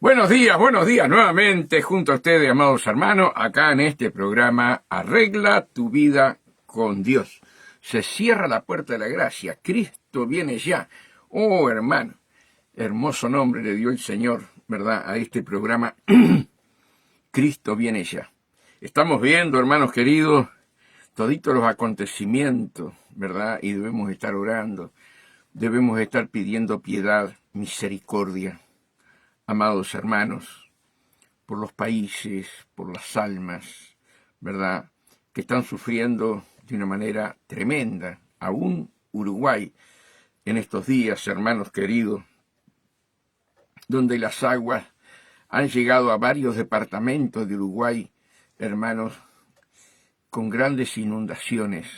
Buenos días nuevamente junto a ustedes, amados hermanos, acá en este programa Arregla tu vida con Dios. Se cierra la puerta de la gracia, Cristo viene ya. Oh, hermano, hermoso nombre le dio el Señor, ¿verdad?, a este programa. Cristo viene ya. Estamos viendo, hermanos queridos, toditos los acontecimientos, ¿verdad? Y debemos estar orando, debemos estar pidiendo piedad, misericordia, amados hermanos, por los países, por las almas, ¿verdad?, que están sufriendo de una manera tremenda. Aún Uruguay, en estos días, hermanos queridos, donde las aguas han llegado a varios departamentos de Uruguay, hermanos, con grandes inundaciones,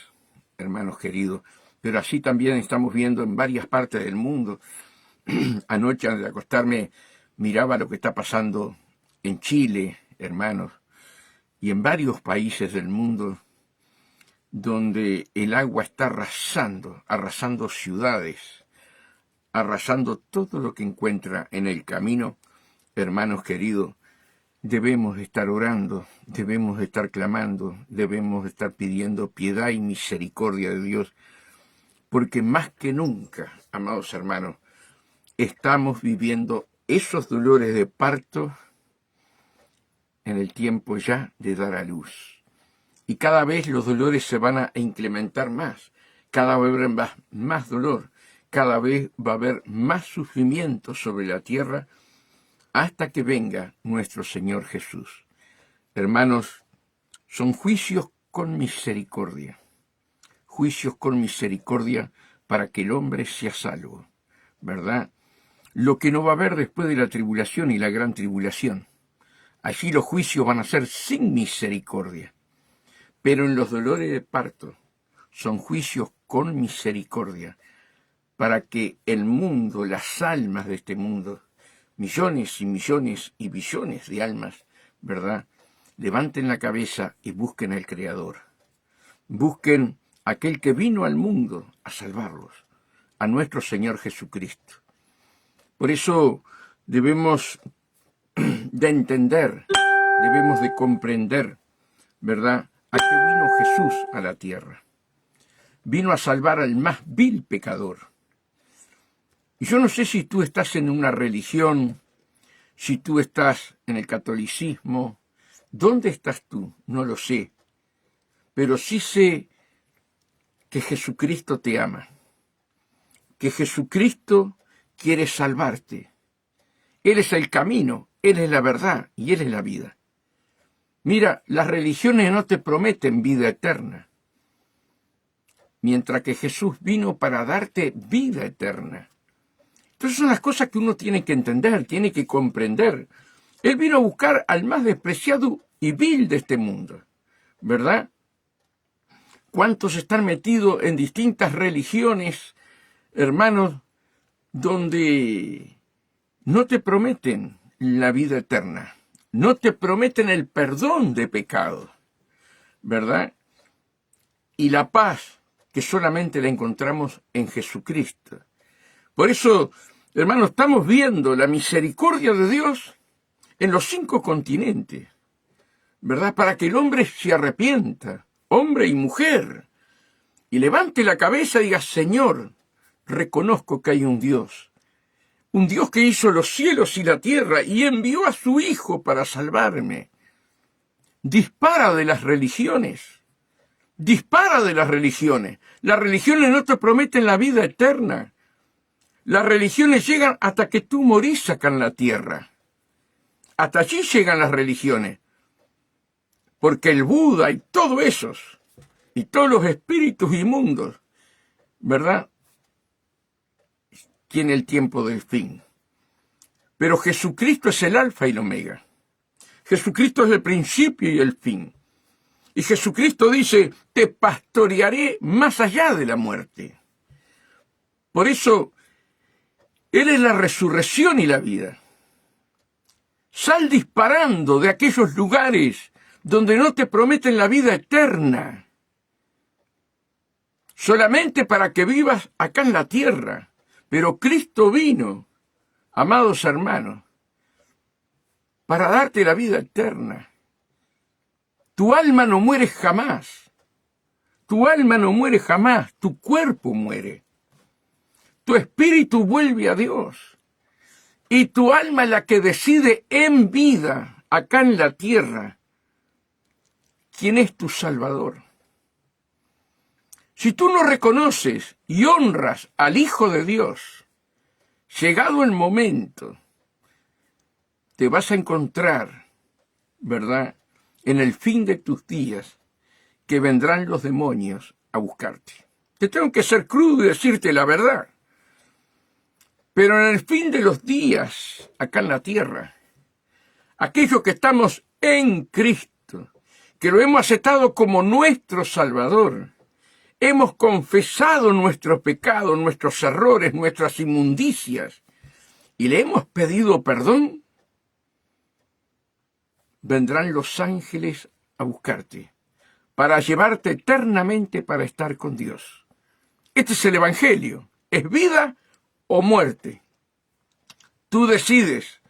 hermanos queridos. Pero así también estamos viendo en varias partes del mundo. Anoche, antes de acostarme, miraba lo que está pasando en Chile, hermanos, y en varios países del mundo, donde el agua está arrasando ciudades, arrasando todo lo que encuentra en el camino. Hermanos queridos, debemos estar orando, debemos estar clamando, debemos estar pidiendo piedad y misericordia de Dios, porque más que nunca, amados hermanos, estamos viviendo esos dolores de parto en el tiempo ya de dar a luz. Y cada vez los dolores se van a incrementar más, cada vez va a haber más dolor, cada vez va a haber más sufrimiento sobre la tierra hasta que venga nuestro Señor Jesús. Hermanos, son juicios con misericordia para que el hombre sea salvo, ¿verdad? Lo que no va a haber después de la tribulación y la gran tribulación. Allí los juicios van a ser sin misericordia. Pero en los dolores de parto son juicios con misericordia para que el mundo, las almas de este mundo, millones y millones y billones de almas, ¿verdad?, levanten la cabeza y busquen al Creador. Busquen a aquel que vino al mundo a salvarlos, a nuestro Señor Jesucristo. Por eso debemos de entender, debemos de comprender, ¿verdad?, a qué vino Jesús a la tierra. Vino a salvar al más vil pecador. Y yo no sé si tú estás en una religión, si tú estás en el catolicismo, ¿dónde estás tú? No lo sé. Pero sí sé que Jesucristo te ama, que Jesucristo quiere salvarte. Él es el camino, Él es la verdad y Él es la vida. Mira, las religiones no te prometen vida eterna, mientras que Jesús vino para darte vida eterna. Entonces son las cosas que uno tiene que entender, tiene que comprender. Él vino a buscar al más despreciado y vil de este mundo, ¿verdad? ¿Cuántos están metidos en distintas religiones, hermanos, donde no te prometen la vida eterna, no te prometen el perdón de pecados, ¿verdad?, y la paz que solamente la encontramos en Jesucristo? Por eso, hermanos, estamos viendo la misericordia de Dios en los 5 continentes, ¿verdad?, para que el hombre se arrepienta, hombre y mujer, y levante la cabeza y diga: Señor, reconozco que hay un Dios que hizo los cielos y la tierra y envió a su Hijo para salvarme. Dispara de las religiones. Las religiones no te prometen la vida eterna. Las religiones llegan hasta que tú morís acá en la tierra. Hasta allí llegan las religiones. Porque el Buda y todos esos, y todos los espíritus inmundos, ¿verdad?, tiene el tiempo del fin. Pero Jesucristo es el alfa y el omega. Jesucristo es el principio y el fin. Y Jesucristo dice: te pastorearé más allá de la muerte. Por eso, Él es la resurrección y la vida. Sal disparando de aquellos lugares donde no te prometen la vida eterna, solamente para que vivas acá en la tierra. Pero Cristo vino, amados hermanos, para darte la vida eterna. Tu alma no muere jamás. Tu alma no muere jamás. Tu cuerpo muere. Tu espíritu vuelve a Dios. Y tu alma es la que decide en vida, acá en la tierra, quién es tu Salvador. Si tú no reconoces y honras al Hijo de Dios, llegado el momento, te vas a encontrar, ¿verdad?, en el fin de tus días, que vendrán los demonios a buscarte. Te tengo que ser crudo y decirte la verdad. Pero en el fin de los días, acá en la tierra, aquellos que estamos en Cristo, que lo hemos aceptado como nuestro Salvador, hemos confesado nuestros pecados, nuestros errores, nuestras inmundicias, y le hemos pedido perdón, vendrán los ángeles a buscarte, para llevarte eternamente para estar con Dios. Este es el Evangelio, es vida o muerte. Tú decides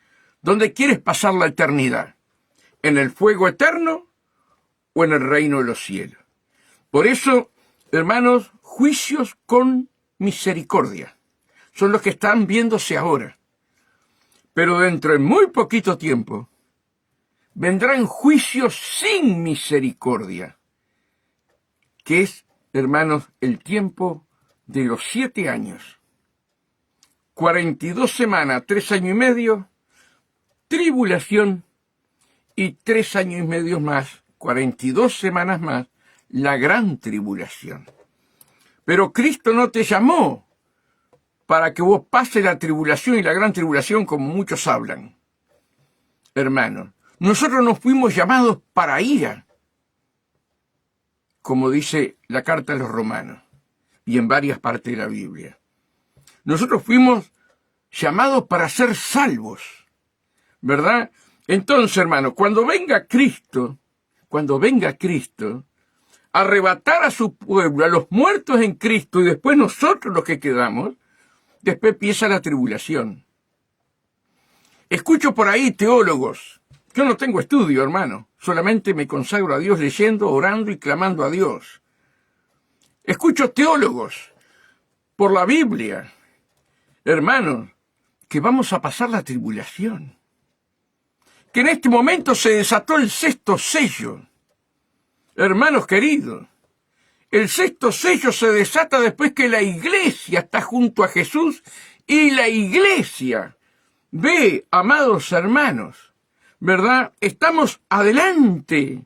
dónde quieres pasar la eternidad, en el fuego eterno o en el reino de los cielos. Por eso, hermanos, juicios con misericordia son los que están viéndose ahora. Pero dentro de muy poquito tiempo vendrán juicios sin misericordia, que es, hermanos, el tiempo de los 7 años. 42 semanas, 3 años y medio, tribulación, y 3 años y medio más, 42 semanas más, la gran tribulación. Pero Cristo no te llamó para que vos pases la tribulación y la gran tribulación como muchos hablan. Hermanos, nosotros nos fuimos llamados para ira, como dice la carta de los Romanos y en varias partes de la Biblia. Nosotros fuimos llamados para ser salvos, ¿verdad? Entonces, hermano, cuando venga Cristo, arrebatar a su pueblo, a los muertos en Cristo, y después nosotros los que quedamos, después empieza la tribulación. Escucho por ahí teólogos. Yo no tengo estudio, hermano. Solamente me consagro a Dios leyendo, orando y clamando a Dios. Escucho teólogos por la Biblia, hermanos, que vamos a pasar la tribulación. Que en este momento se desató el 6º sello. Hermanos queridos, el 6º sello se desata después que la iglesia está junto a Jesús y la iglesia ve, amados hermanos, ¿verdad? Estamos adelante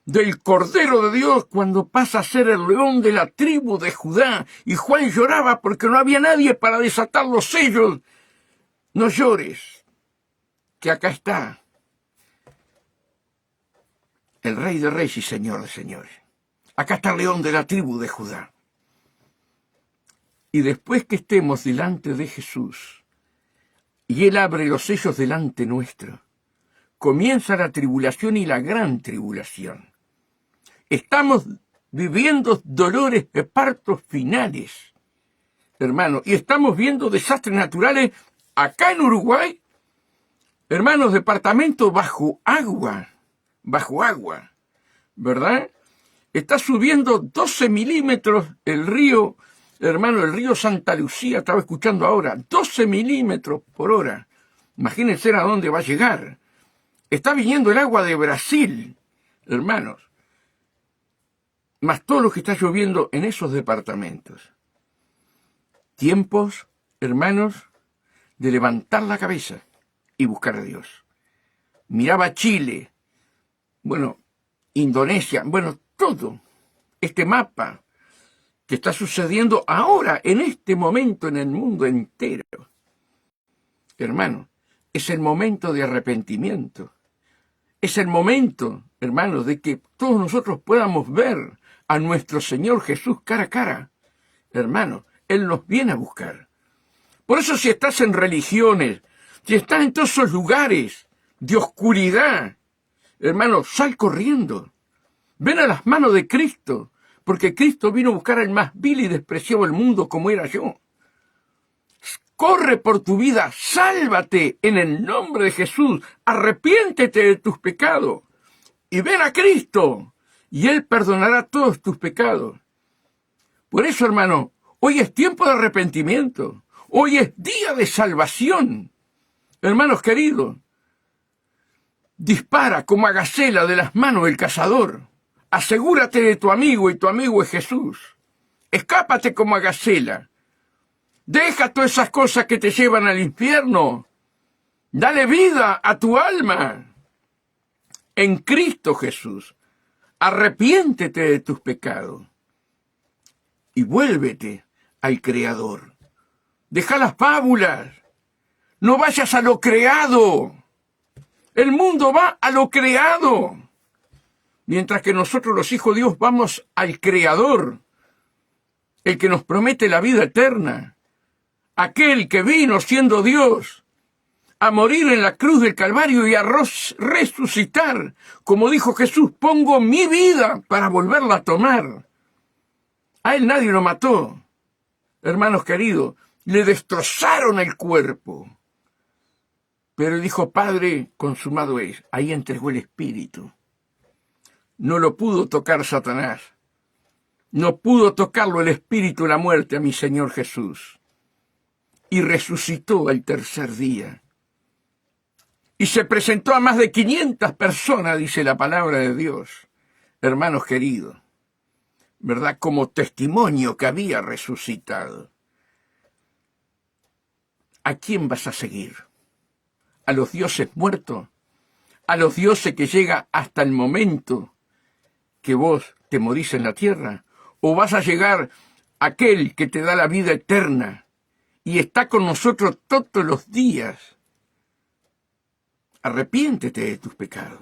del Cordero de Dios cuando pasa a ser el león de la tribu de Judá. Y Juan lloraba porque no había nadie para desatar los sellos. No llores, que acá está el Rey de Reyes y Señor de Señores. Acá está el león de la tribu de Judá. Y después que estemos delante de Jesús, y Él abre los sellos delante nuestro, comienza la tribulación y la gran tribulación. Estamos viviendo dolores de partos finales, hermanos, y estamos viendo desastres naturales acá en Uruguay, hermanos, departamentos bajo agua, ¿verdad? Está subiendo 12 milímetros el río, hermano, el río Santa Lucía, estaba escuchando ahora, 12 milímetros por hora. Imagínense a dónde va a llegar. Está viniendo el agua de Brasil, hermanos, más todo lo que está lloviendo en esos departamentos. Tiempos, hermanos, de levantar la cabeza y buscar a Dios. Miraba Chile, bueno, Indonesia, bueno, todo este mapa que está sucediendo ahora, en este momento, en el mundo entero. Hermano, es el momento de arrepentimiento. Es el momento, hermanos, de que todos nosotros podamos ver a nuestro Señor Jesús cara a cara. Hermano, Él nos viene a buscar. Por eso si estás en religiones, si estás en todos esos lugares de oscuridad, hermano, sal corriendo. Ven a las manos de Cristo, porque Cristo vino a buscar al más vil y despreciado del mundo como era yo. Corre por tu vida, sálvate en el nombre de Jesús, arrepiéntete de tus pecados y ven a Cristo y Él perdonará todos tus pecados. Por eso, hermano, hoy es tiempo de arrepentimiento, hoy es día de salvación. Hermanos queridos, dispara como a gacela de las manos del cazador. Asegúrate de tu amigo y tu amigo es Jesús. Escápate como a gacela. Deja todas esas cosas que te llevan al infierno. Dale vida a tu alma. En Cristo Jesús. Arrepiéntete de tus pecados. Y vuélvete al Creador. Deja las fábulas. No vayas a lo creado. El mundo va a lo creado. Mientras que nosotros los hijos de Dios vamos al Creador. El que nos promete la vida eterna. Aquel que vino siendo Dios a morir en la cruz del Calvario y a resucitar. Como dijo Jesús, pongo mi vida para volverla a tomar. A él nadie lo mató. Hermanos queridos, le destrozaron el cuerpo. Pero él dijo, Padre, consumado es. Ahí entregó el Espíritu. No lo pudo tocar Satanás. No pudo tocarlo el Espíritu de la muerte a mi Señor Jesús. Y resucitó al tercer día. Y se presentó a más de 500 personas, dice la palabra de Dios. Hermanos queridos, ¿verdad? Como testimonio que había resucitado. ¿A quién vas a seguir? ¿A los dioses muertos? ¿A los dioses que llega hasta el momento que vos te morís en la tierra? ¿O vas a llegar a aquel que te da la vida eterna y está con nosotros todos los días? Arrepiéntete de tus pecados.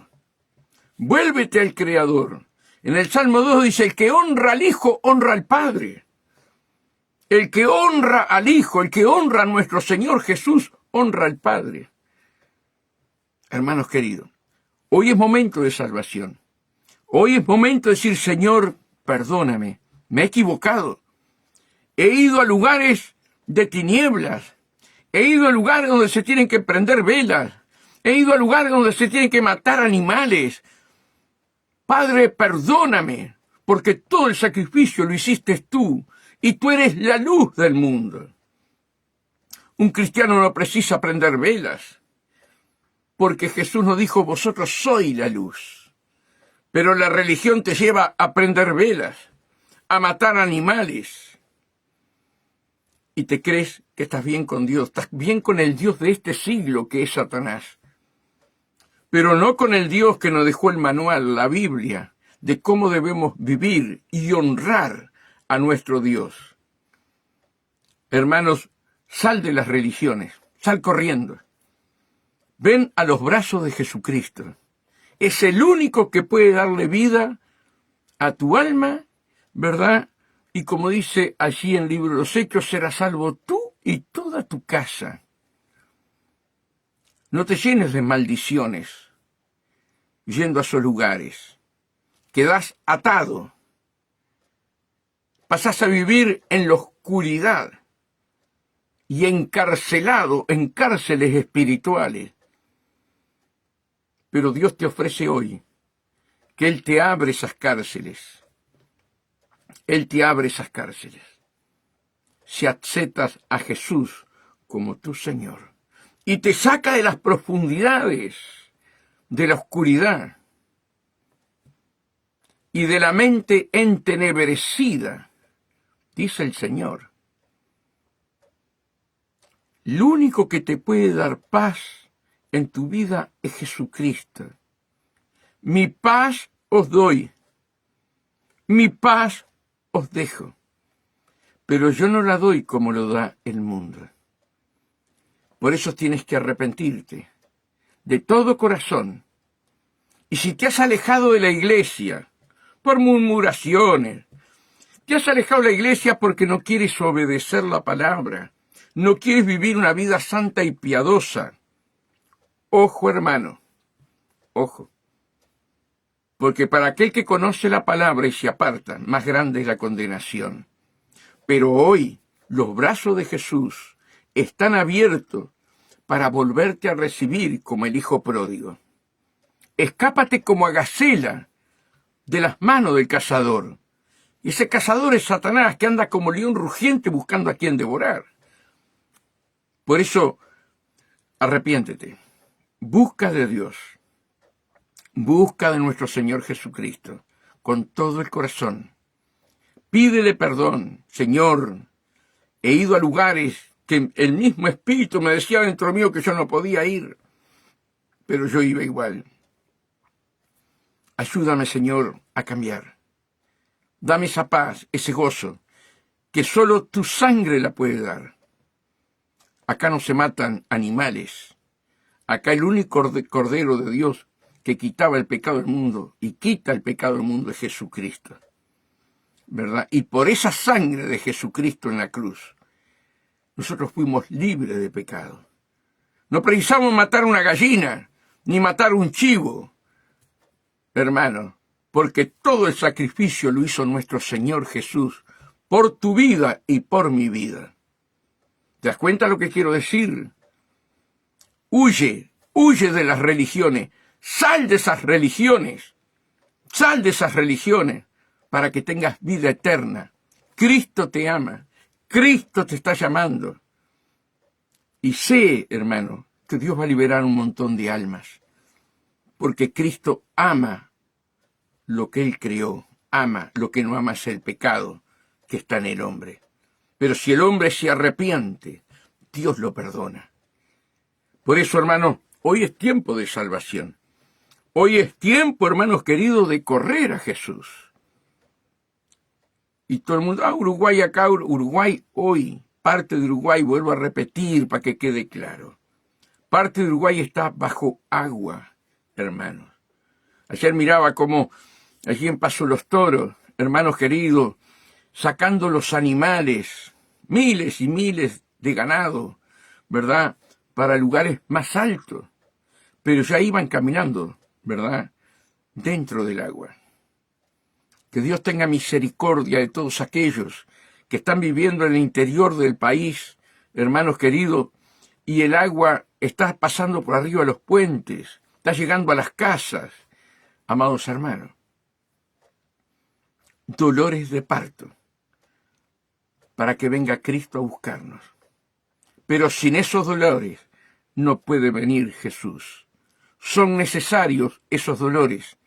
Vuélvete al Creador. En el Salmo 2 dice, el que honra al Hijo, honra al Padre. El que honra al Hijo, el que honra a nuestro Señor Jesús, honra al Padre. Hermanos queridos, hoy es momento de salvación. Hoy es momento de decir, Señor, perdóname, me he equivocado. He ido a lugares de tinieblas. He ido a lugares donde se tienen que prender velas. He ido a lugares donde se tienen que matar animales. Padre, perdóname, porque todo el sacrificio lo hiciste tú, y tú eres la luz del mundo. Un cristiano no precisa prender velas, porque Jesús nos dijo, vosotros sois la luz. Pero la religión te lleva a prender velas, a matar animales. Y te crees que estás bien con Dios, estás bien con el Dios de este siglo que es Satanás. Pero no con el Dios que nos dejó el manual, la Biblia, de cómo debemos vivir y honrar a nuestro Dios. Hermanos, sal de las religiones, sal corriendo. Ven a los brazos de Jesucristo. Es el único que puede darle vida a tu alma, ¿verdad? Y como dice allí en el libro de los Hechos, serás salvo tú y toda tu casa. No te llenes de maldiciones yendo a esos lugares. Quedás atado. Pasás a vivir en la oscuridad y encarcelado en cárceles espirituales. Pero Dios te ofrece hoy que Él te abre esas cárceles. Él te abre esas cárceles. Si aceptas a Jesús como tu Señor y te saca de las profundidades de la oscuridad y de la mente entenebrecida, dice el Señor. Lo único que te puede dar paz en tu vida es Jesucristo. Mi paz os doy, mi paz os dejo, pero yo no la doy como lo da el mundo. Por eso tienes que arrepentirte de todo corazón. Y si te has alejado de la iglesia por murmuraciones, te has alejado de la iglesia porque no quieres obedecer la palabra, no quieres vivir una vida santa y piadosa, ojo, hermano, ojo. Porque para aquel que conoce la palabra y se aparta, más grande es la condenación. Pero hoy los brazos de Jesús están abiertos para volverte a recibir como el hijo pródigo. Escápate como a gacela de las manos del cazador. Y ese cazador es Satanás, que anda como león rugiente buscando a quien devorar. Por eso, arrepiéntete. Busca de Dios. Busca de nuestro Señor Jesucristo con todo el corazón. Pídele perdón. Señor, he ido a lugares que el mismo Espíritu me decía dentro mío que yo no podía ir, pero yo iba igual. Ayúdame, Señor, a cambiar. Dame esa paz, ese gozo, que solo tu sangre la puede dar. Acá no se matan animales. Acá el único Cordero de Dios que quitaba el pecado del mundo y quita el pecado del mundo es Jesucristo, ¿verdad? Y por esa sangre de Jesucristo en la cruz, nosotros fuimos libres de pecado. No precisamos matar una gallina, ni matar un chivo, hermano, porque todo el sacrificio lo hizo nuestro Señor Jesús por tu vida y por mi vida. ¿Te das cuenta lo que quiero decir? Huye de las religiones, sal de esas religiones, para que tengas vida eterna. Cristo te ama, Cristo te está llamando. Y sé, hermano, que Dios va a liberar un montón de almas, porque Cristo ama lo que Él creó, ama lo que no ama es el pecado que está en el hombre. Pero si el hombre se arrepiente, Dios lo perdona. Por eso, hermano, hoy es tiempo de salvación. Hoy es tiempo, hermanos queridos, de correr a Jesús. Y todo el mundo, Uruguay acá, Uruguay hoy, parte de Uruguay, vuelvo a repetir para que quede claro. Parte de Uruguay está bajo agua, hermanos. Ayer miraba cómo allí en Paso Los Toros, hermanos queridos, sacando los animales, miles y miles de ganado, ¿verdad?, para lugares más altos. Pero ya iban caminando, ¿verdad?, dentro del agua. Que Dios tenga misericordia de todos aquellos que están viviendo en el interior del país, hermanos queridos, y el agua está pasando por arriba de los puentes, está llegando a las casas. Amados hermanos, dolores de parto para que venga Cristo a buscarnos. Pero sin esos dolores no puede venir Jesús. Son necesarios esos dolores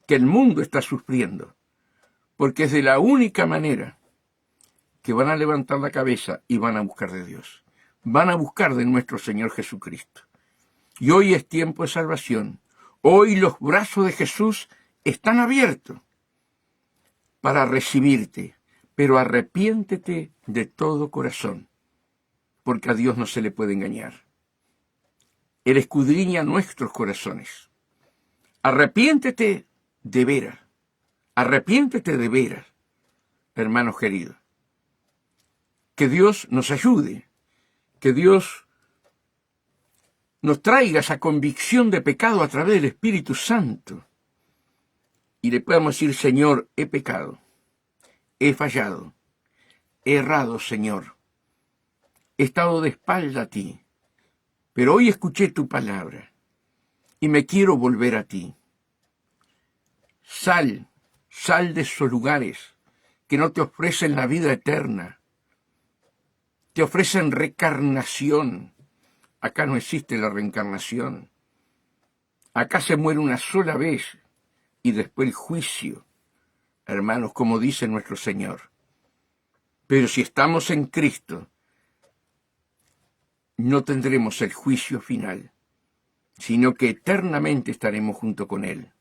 que el mundo está sufriendo, porque es de la única manera que van a levantar la cabeza y van a buscar de Dios. Van a buscar de nuestro Señor Jesucristo. Y hoy es tiempo de salvación. Hoy los brazos de Jesús están abiertos para recibirte, pero arrepiéntete de todo corazón, porque a Dios no se le puede engañar. Él escudriña nuestros corazones. Arrepiéntete de veras. Arrepiéntete de veras, hermanos queridos. Que Dios nos ayude, que Dios nos traiga esa convicción de pecado a través del Espíritu Santo. Y le podamos decir, Señor, he pecado, he fallado, he errado, Señor. He estado de espalda a ti, pero hoy escuché tu palabra y me quiero volver a ti. Sal de esos lugares que no te ofrecen la vida eterna, te ofrecen reencarnación. Acá no existe la reencarnación. Acá se muere una sola vez y después el juicio, hermanos, como dice nuestro Señor. Pero si estamos en Cristo, no tendremos el juicio final, sino que eternamente estaremos junto con Él.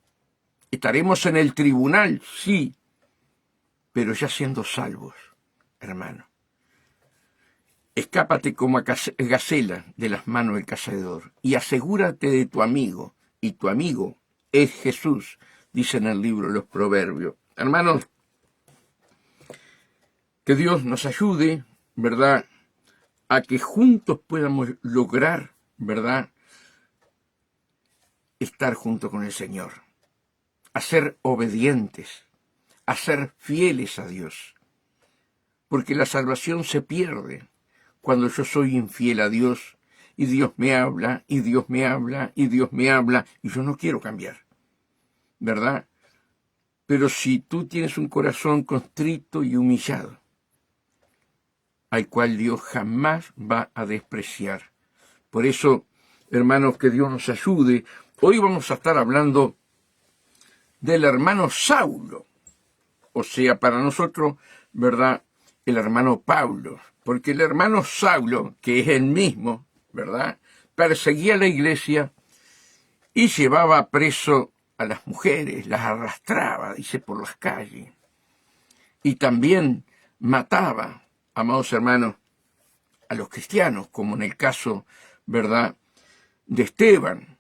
Estaremos en el tribunal, sí, pero ya siendo salvos, hermano. Escápate como a gacela de las manos del cazador y asegúrate de tu amigo, y tu amigo es Jesús, dice en el libro de los Proverbios. Hermanos, que Dios nos ayude, ¿verdad?, a que juntos podamos lograr, ¿verdad?, estar junto con el Señor, a ser obedientes, a ser fieles a Dios, porque la salvación se pierde cuando yo soy infiel a Dios y Dios me habla, y Dios me habla, y Dios me habla, y yo no quiero cambiar, ¿verdad? Pero si tú tienes un corazón contrito y humillado, al cual Dios jamás va a despreciar. Por eso, hermanos, que Dios nos ayude. Hoy vamos a estar hablando del hermano Saulo, o sea, para nosotros, ¿verdad?, el hermano Pablo, porque el hermano Saulo, que es el mismo, ¿verdad?, perseguía a la iglesia y llevaba preso a las mujeres, las arrastraba, dice, por las calles, y también mataba, amados hermanos, a los cristianos, como en el caso, ¿verdad?, de Esteban.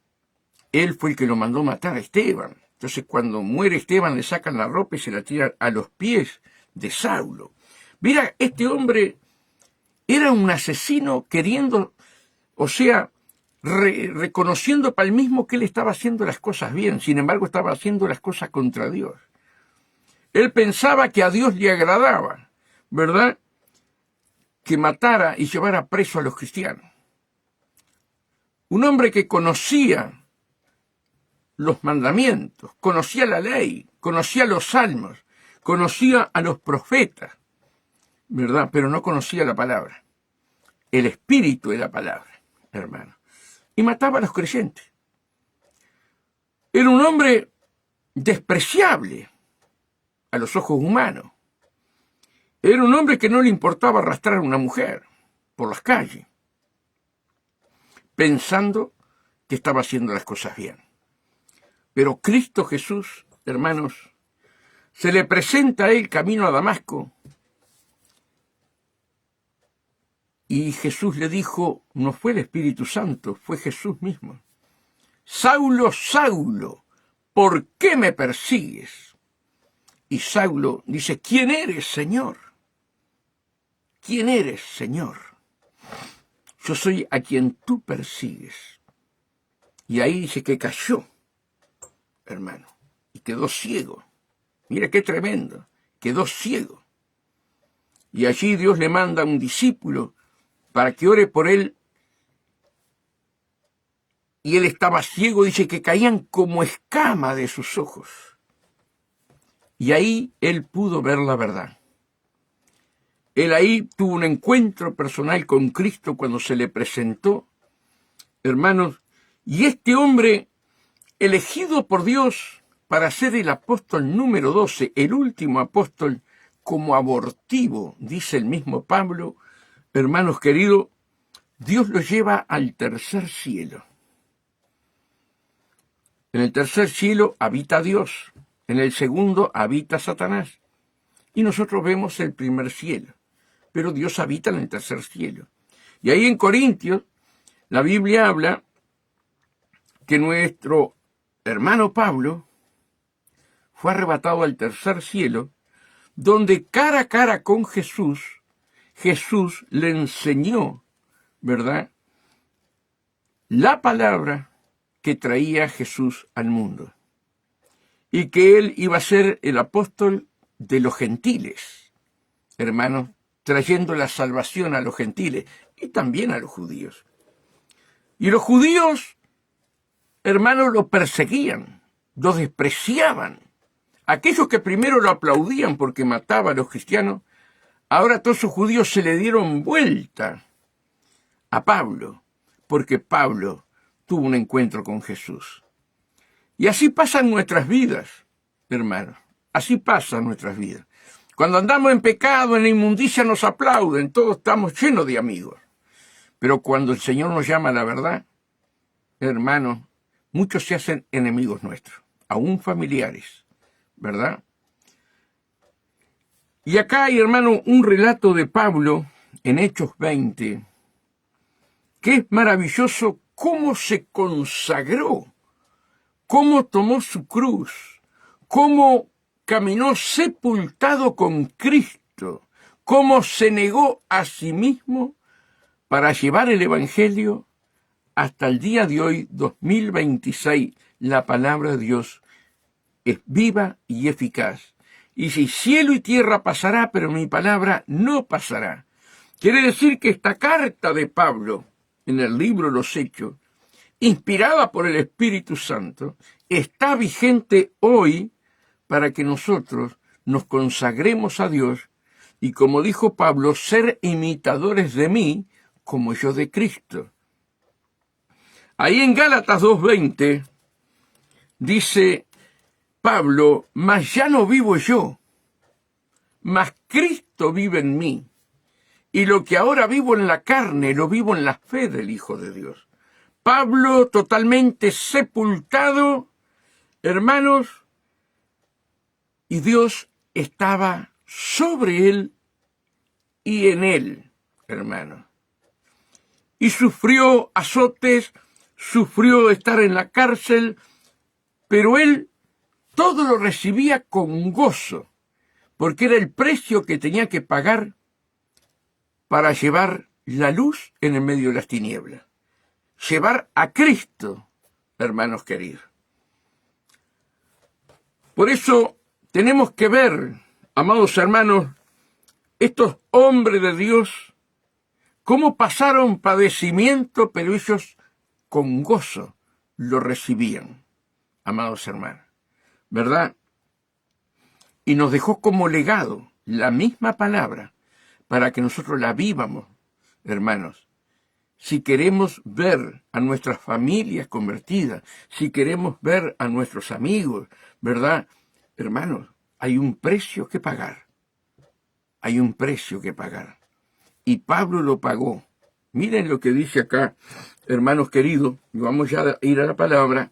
Él fue el que lo mandó matar a Esteban. Entonces, cuando muere Esteban, le sacan la ropa y se la tiran a los pies de Saulo. Mira, este hombre era un asesino queriendo, o sea, reconociendo para él mismo que él estaba haciendo las cosas bien. Sin embargo, estaba haciendo las cosas contra Dios. Él pensaba que a Dios le agradaba, ¿verdad?, que matara y llevara preso a los cristianos. Un hombre que conocía los mandamientos, conocía la ley, conocía los salmos, conocía a los profetas, ¿verdad? Pero no conocía la palabra, el espíritu de la palabra, hermano. Y mataba a los creyentes. Era un hombre despreciable a los ojos humanos. Era un hombre que no le importaba arrastrar a una mujer por las calles, pensando que estaba haciendo las cosas bien. Pero Cristo Jesús, hermanos, se le presenta a él camino a Damasco, y Jesús le dijo, no fue el Espíritu Santo, fue Jesús mismo: Saulo, Saulo, ¿por qué me persigues? Y Saulo dice, ¿quién eres, Señor? ¿Quién eres, Señor? Yo soy a quien tú persigues. Y ahí dice que cayó, hermano, y quedó ciego. Mira qué tremendo, quedó ciego. Y allí Dios le manda a un discípulo para que ore por él. Y él estaba ciego, dice que caían como escama de sus ojos. Y ahí él pudo ver la verdad. Él ahí tuvo un encuentro personal con Cristo cuando se le presentó, hermanos, y este hombre, elegido por Dios para ser el apóstol número 12, el último apóstol, como abortivo, dice el mismo Pablo, hermanos queridos, Dios lo lleva al tercer cielo. En el tercer cielo habita Dios, en el segundo habita Satanás, y nosotros vemos el primer cielo, pero Dios habita en el tercer cielo. Y ahí en Corintios, la Biblia habla que nuestro hermano Pablo fue arrebatado al tercer cielo, donde cara a cara con Jesús, Jesús le enseñó, ¿verdad?, la palabra que traía Jesús al mundo, y que él iba a ser el apóstol de los gentiles, hermanos, trayendo la salvación a los gentiles y también a los judíos. Y los judíos, hermanos, lo perseguían, lo despreciaban. Aquellos que primero lo aplaudían porque mataba a los cristianos, ahora todos esos judíos se le dieron vuelta a Pablo, porque Pablo tuvo un encuentro con Jesús. Y así pasan nuestras vidas, hermanos, así pasan nuestras vidas. Cuando andamos en pecado, en la inmundicia, nos aplauden, todos estamos llenos de amigos. Pero cuando el Señor nos llama a la verdad, hermanos, muchos se hacen enemigos nuestros, aún familiares, ¿verdad? Y acá hay, hermano, un relato de Pablo en Hechos 20, que es maravilloso cómo se consagró, cómo tomó su cruz, cómo caminó sepultado con Cristo, cómo se negó a sí mismo para llevar el Evangelio hasta el día de hoy, 2026. La palabra de Dios es viva y eficaz. Y si cielo y tierra pasará, pero mi palabra no pasará. Quiere decir que esta carta de Pablo, en el libro Los Hechos, inspirada por el Espíritu Santo, está vigente hoy para que nosotros nos consagremos a Dios y, como dijo Pablo, ser imitadores de mí como yo de Cristo. Ahí en Gálatas 2:20 dice Pablo, mas ya no vivo yo, mas Cristo vive en mí. Y lo que ahora vivo en la carne, lo vivo en la fe del Hijo de Dios. Pablo totalmente sepultado, hermanos, y Dios estaba sobre él y en él, hermanos. Y sufrió azotes, sufrió estar en la cárcel, pero él todo lo recibía con gozo, porque era el precio que tenía que pagar para llevar la luz en el medio de las tinieblas. Llevar a Cristo, hermanos queridos. Por eso tenemos que ver, amados hermanos, estos hombres de Dios, cómo pasaron padecimiento, pero ellos con gozo lo recibían, amados hermanos, ¿verdad? Y nos dejó como legado la misma palabra para que nosotros la vivamos, hermanos. Si queremos ver a nuestras familias convertidas, si queremos ver a nuestros amigos, ¿verdad? Hermanos, hay un precio que pagar. Hay un precio que pagar. Y Pablo lo pagó. Miren lo que dice acá, hermanos queridos, y vamos ya a ir a la palabra.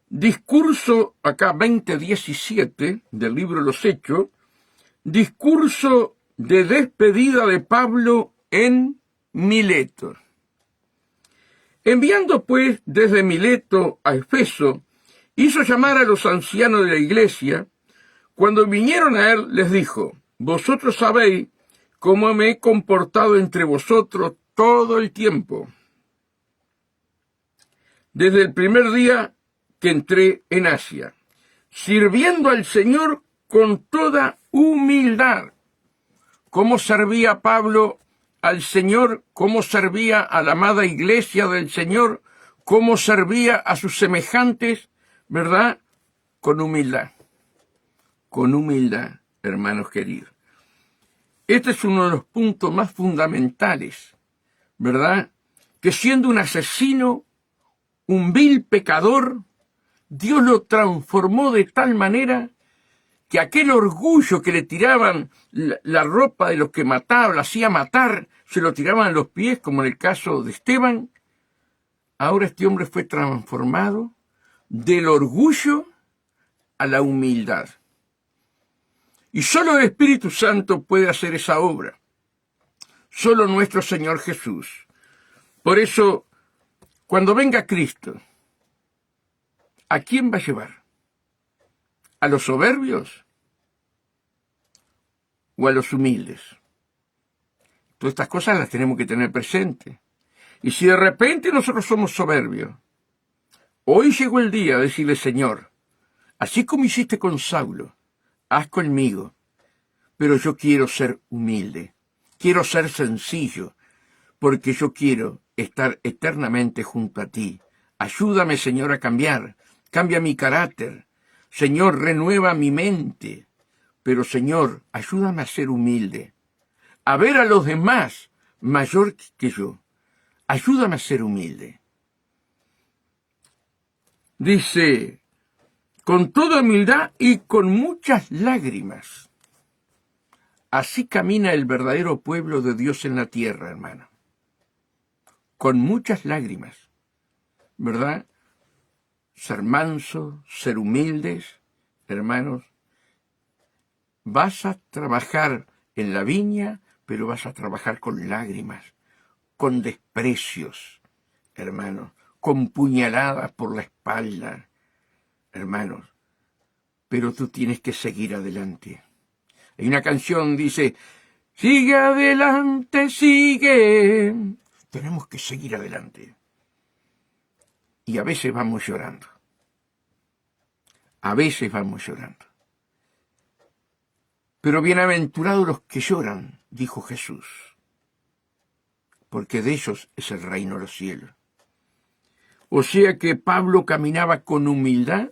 Discurso, acá 20:17 del libro Los Hechos, discurso de despedida de Pablo en Mileto. Enviando pues desde Mileto a Efeso, hizo llamar a los ancianos de la iglesia. Cuando vinieron a él, les dijo, vosotros sabéis cómo me he comportado entre vosotros todo el tiempo, desde el primer día que entré en Asia, sirviendo al Señor con toda humildad. ¿Cómo servía Pablo al Señor? ¿Cómo servía a la amada iglesia del Señor? ¿Cómo servía a sus semejantes? ¿Verdad? Con humildad. Con humildad, hermanos queridos. Este es uno de los puntos más fundamentales, ¿verdad? Que siendo un asesino, un vil pecador, Dios lo transformó de tal manera que aquel orgullo que le tiraban la ropa de los que mataba, lo hacía matar, se lo tiraban a los pies, como en el caso de Esteban. Ahora este hombre fue transformado del orgullo a la humildad. Y solo el Espíritu Santo puede hacer esa obra. Solo nuestro Señor Jesús. Por eso, cuando venga Cristo, ¿a quién va a llevar? ¿A los soberbios o a los humildes? Todas estas cosas las tenemos que tener presentes. Y si de repente nosotros somos soberbios, hoy llegó el día de decirle, Señor, así como hiciste con Saulo, haz conmigo, pero yo quiero ser humilde, quiero ser sencillo, porque yo quiero estar eternamente junto a ti. Ayúdame, Señor, a cambiar, cambia mi carácter, Señor, renueva mi mente, pero Señor, ayúdame a ser humilde, a ver a los demás mayor que yo, ayúdame a ser humilde. Dice, con toda humildad y con muchas lágrimas. Así camina el verdadero pueblo de Dios en la tierra, hermano. Con muchas lágrimas, ¿verdad? Ser manso, ser humildes, hermanos. Vas a trabajar en la viña, pero vas a trabajar con lágrimas, con desprecios, hermanos, con puñaladas por la espalda, hermanos. Pero tú tienes que seguir adelante. Hay una canción, dice, sigue adelante, sigue. Tenemos que seguir adelante. Y a veces vamos llorando. A veces vamos llorando. Pero bienaventurados los que lloran, dijo Jesús, porque de ellos es el reino de los cielos. O sea que Pablo caminaba con humildad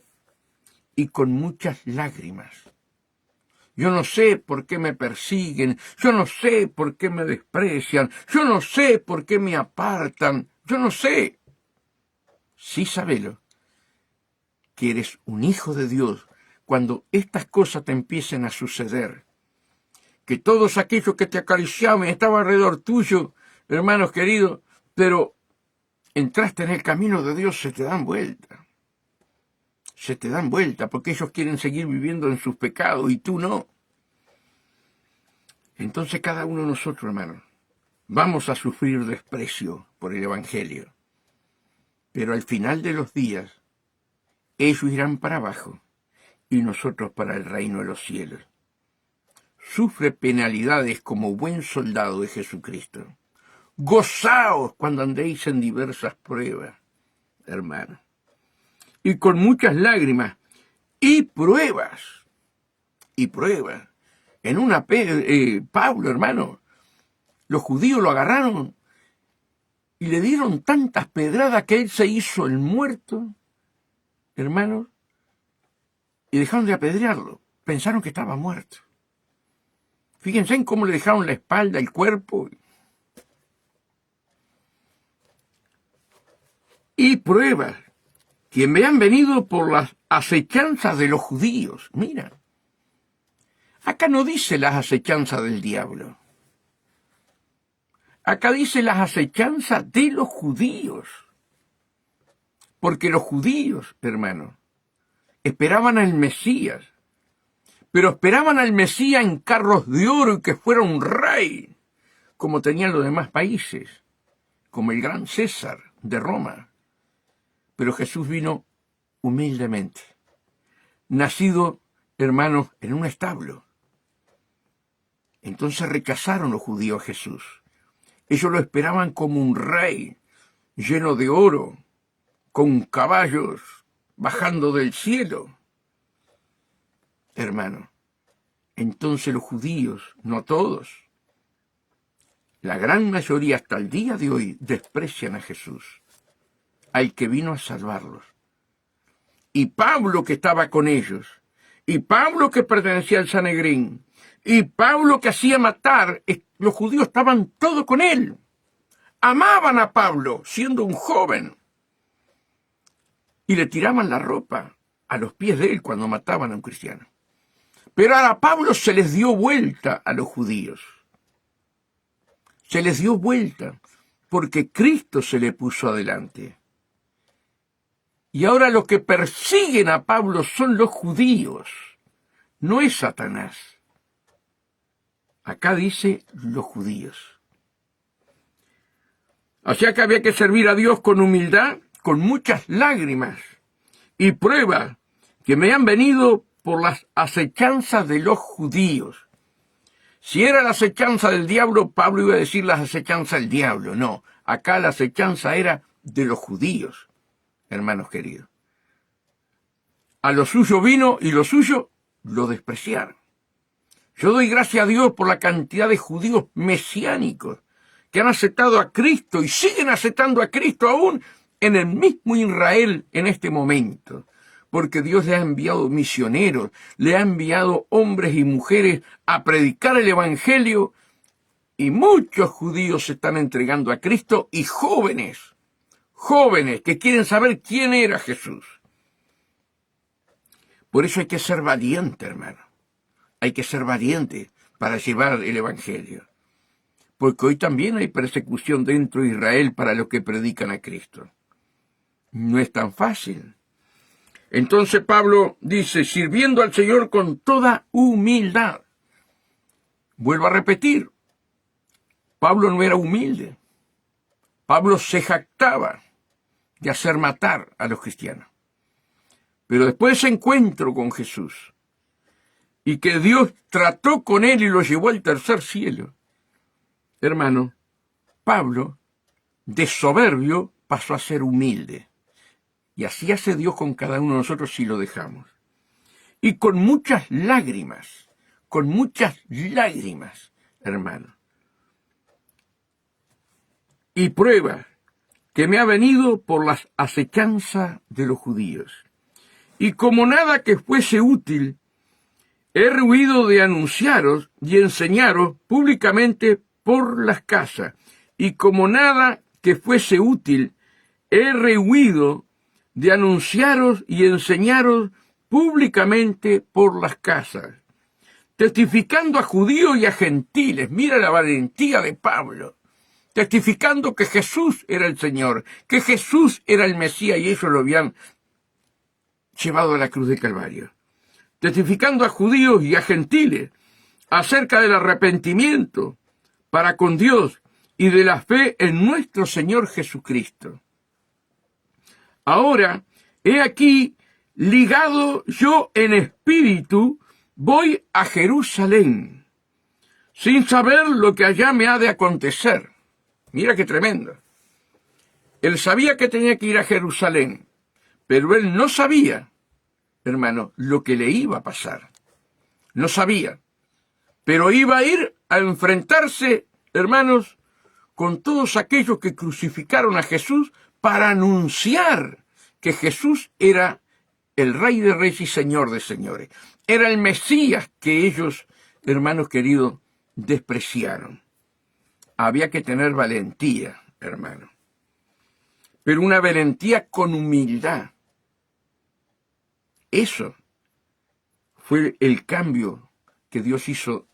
y con muchas lágrimas. Yo no sé por qué me persiguen, yo no sé por qué me desprecian, yo no sé por qué me apartan, yo no sé. Sí, sabelo, que eres un hijo de Dios cuando estas cosas te empiecen a suceder. Que todos aquellos que te acariciaban estaban alrededor tuyo, hermanos queridos, pero entraste en el camino de Dios, se te dan vuelta. Se te dan vuelta porque ellos quieren seguir viviendo en sus pecados y tú no. Entonces cada uno de nosotros, hermanos, vamos a sufrir desprecio por el Evangelio. Pero al final de los días, ellos irán para abajo y nosotros para el reino de los cielos. Sufre penalidades como buen soldado de Jesucristo. Gozaos cuando andéis en diversas pruebas, hermanos. Y con muchas lágrimas y pruebas. Y pruebas. En una Pablo, hermano, los judíos lo agarraron y le dieron tantas pedradas que él se hizo el muerto, hermanos, y dejaron de apedrearlo. Pensaron que estaba muerto. Fíjense en cómo le dejaron la espalda, el cuerpo. Y pruebas que me han venido por las acechanzas de los judíos. Mira, acá no dice las acechanzas del diablo. Acá dice las acechanzas de los judíos. Porque los judíos, hermanos, esperaban al Mesías. Pero esperaban al Mesías en carros de oro y que fuera un rey, como tenían los demás países, como el gran César de Roma. Pero Jesús vino humildemente, nacido, hermanos, en un establo. Entonces rechazaron los judíos a Jesús. Ellos lo esperaban como un rey, lleno de oro, con caballos bajando del cielo. Hermano, entonces los judíos, no todos, la gran mayoría hasta el día de hoy desprecian a Jesús, al que vino a salvarlos. Y Pablo que estaba con ellos, y Pablo que pertenecía al Sanedrín, y Pablo que hacía matar, los judíos estaban todos con él. Amaban a Pablo siendo un joven. Y le tiraban la ropa a los pies de él cuando mataban a un cristiano. Pero ahora a Pablo se les dio vuelta a los judíos. Se les dio vuelta porque Cristo se le puso adelante. Y ahora los que persiguen a Pablo son los judíos, no es Satanás. Acá dice los judíos. O sea que había que servir a Dios con humildad, con muchas lágrimas y pruebas que me han venido por las acechanzas de los judíos. Si era la acechanza del diablo, Pablo iba a decir las acechanzas del diablo. No, acá la acechanza era de los judíos, hermanos queridos. A lo suyo vino y lo suyo lo despreciaron. Yo doy gracias a Dios por la cantidad de judíos mesiánicos que han aceptado a Cristo y siguen aceptando a Cristo aún en el mismo Israel en este momento. Porque Dios le ha enviado misioneros, le ha enviado hombres y mujeres a predicar el Evangelio, y muchos judíos se están entregando a Cristo, y jóvenes que quieren saber quién era Jesús. Por eso hay que ser valiente, hermano. Hay que ser valiente para llevar el Evangelio. Porque hoy también hay persecución dentro de Israel para los que predican a Cristo. No es tan fácil. Entonces Pablo dice, sirviendo al Señor con toda humildad. Vuelvo a repetir, Pablo no era humilde. Pablo se jactaba de hacer matar a los cristianos. Pero después de ese encuentro con Jesús, y que Dios trató con él y lo llevó al tercer cielo, hermano, Pablo, de soberbio, pasó a ser humilde. Y así hace Dios con cada uno de nosotros si lo dejamos. Y con muchas lágrimas, con muchas lágrimas, hermano. Y prueba que me ha venido por las acechanzas de los judíos. Y como nada que fuese útil, he rehuido de anunciaros y enseñaros públicamente por las casas. Y como nada que fuese útil, he rehuido de anunciaros y enseñaros públicamente por las casas, testificando a judíos y a gentiles. Mira la valentía de Pablo, testificando que Jesús era el Señor, que Jesús era el Mesías, y ellos lo habían llevado a la cruz del Calvario. Testificando a judíos y a gentiles acerca del arrepentimiento para con Dios y de la fe en nuestro Señor Jesucristo. Ahora, he aquí, ligado yo en espíritu, voy a Jerusalén, sin saber lo que allá me ha de acontecer. Mira qué tremendo. Él sabía que tenía que ir a Jerusalén, pero él no sabía, hermano, lo que le iba a pasar. No sabía. Pero iba a ir a enfrentarse, hermanos, con todos aquellos que crucificaron a Jesús para anunciar que Jesús era el Rey de Reyes y Señor de Señores. Era el Mesías que ellos, hermanos queridos, despreciaron. Había que tener valentía, hermano. Pero una valentía con humildad. Eso fue el cambio que Dios hizo,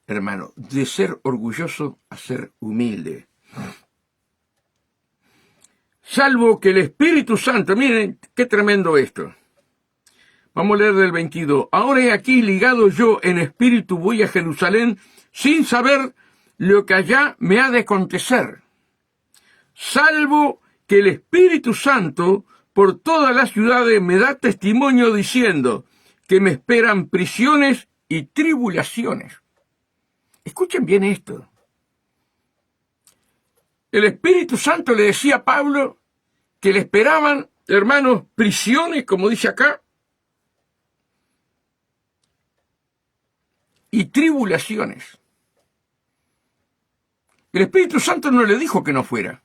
hermano, de ser orgulloso a ser humilde. Salvo que el Espíritu Santo, miren qué tremendo esto. Vamos a leer del 22. Ahora he aquí ligado yo en espíritu voy a Jerusalén sin saber lo que allá me ha de acontecer. Salvo que el Espíritu Santo por todas las ciudades me da testimonio diciendo que me esperan prisiones y tribulaciones. Escuchen bien esto. El Espíritu Santo le decía a Pablo que le esperaban, hermanos, prisiones, como dice acá, y tribulaciones. El Espíritu Santo no le dijo que no fuera.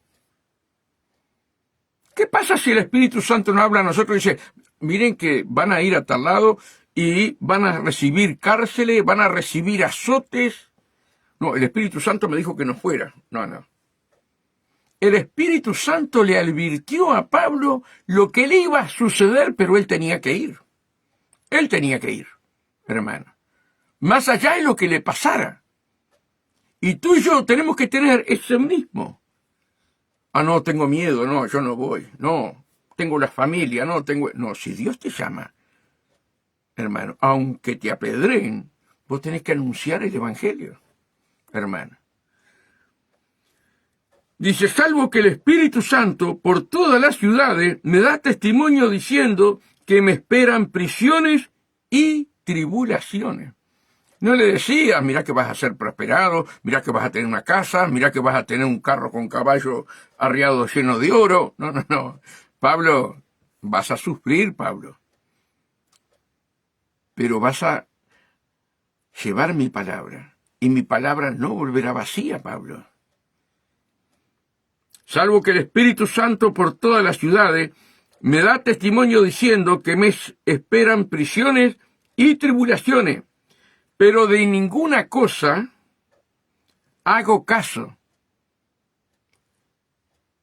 ¿Qué pasa si el Espíritu Santo no habla a nosotros y dice, miren que van a ir a tal lado y van a recibir cárceles, van a recibir azotes? No, el Espíritu Santo me dijo que no fuera. No. El Espíritu Santo le advirtió a Pablo lo que le iba a suceder, pero él tenía que ir. Él tenía que ir, hermano. Más allá de lo que le pasara. Y tú y yo tenemos que tener ese mismo. No, tengo miedo, no, yo no voy. No, tengo la familia, no, tengo... No, si Dios te llama, hermano, aunque te apedreen, vos tenés que anunciar el Evangelio, hermano. Dice, salvo que el Espíritu Santo por todas las ciudades me da testimonio diciendo que me esperan prisiones y tribulaciones. No le decía, mira que vas a ser prosperado, mira que vas a tener una casa, mira que vas a tener un carro con caballo arriado lleno de oro. No. Pablo, vas a sufrir, Pablo. Pero vas a llevar mi palabra. Y mi palabra no volverá vacía, Pablo. Salvo que el Espíritu Santo por todas las ciudades me da testimonio diciendo que me esperan prisiones y tribulaciones. Pero de ninguna cosa hago caso.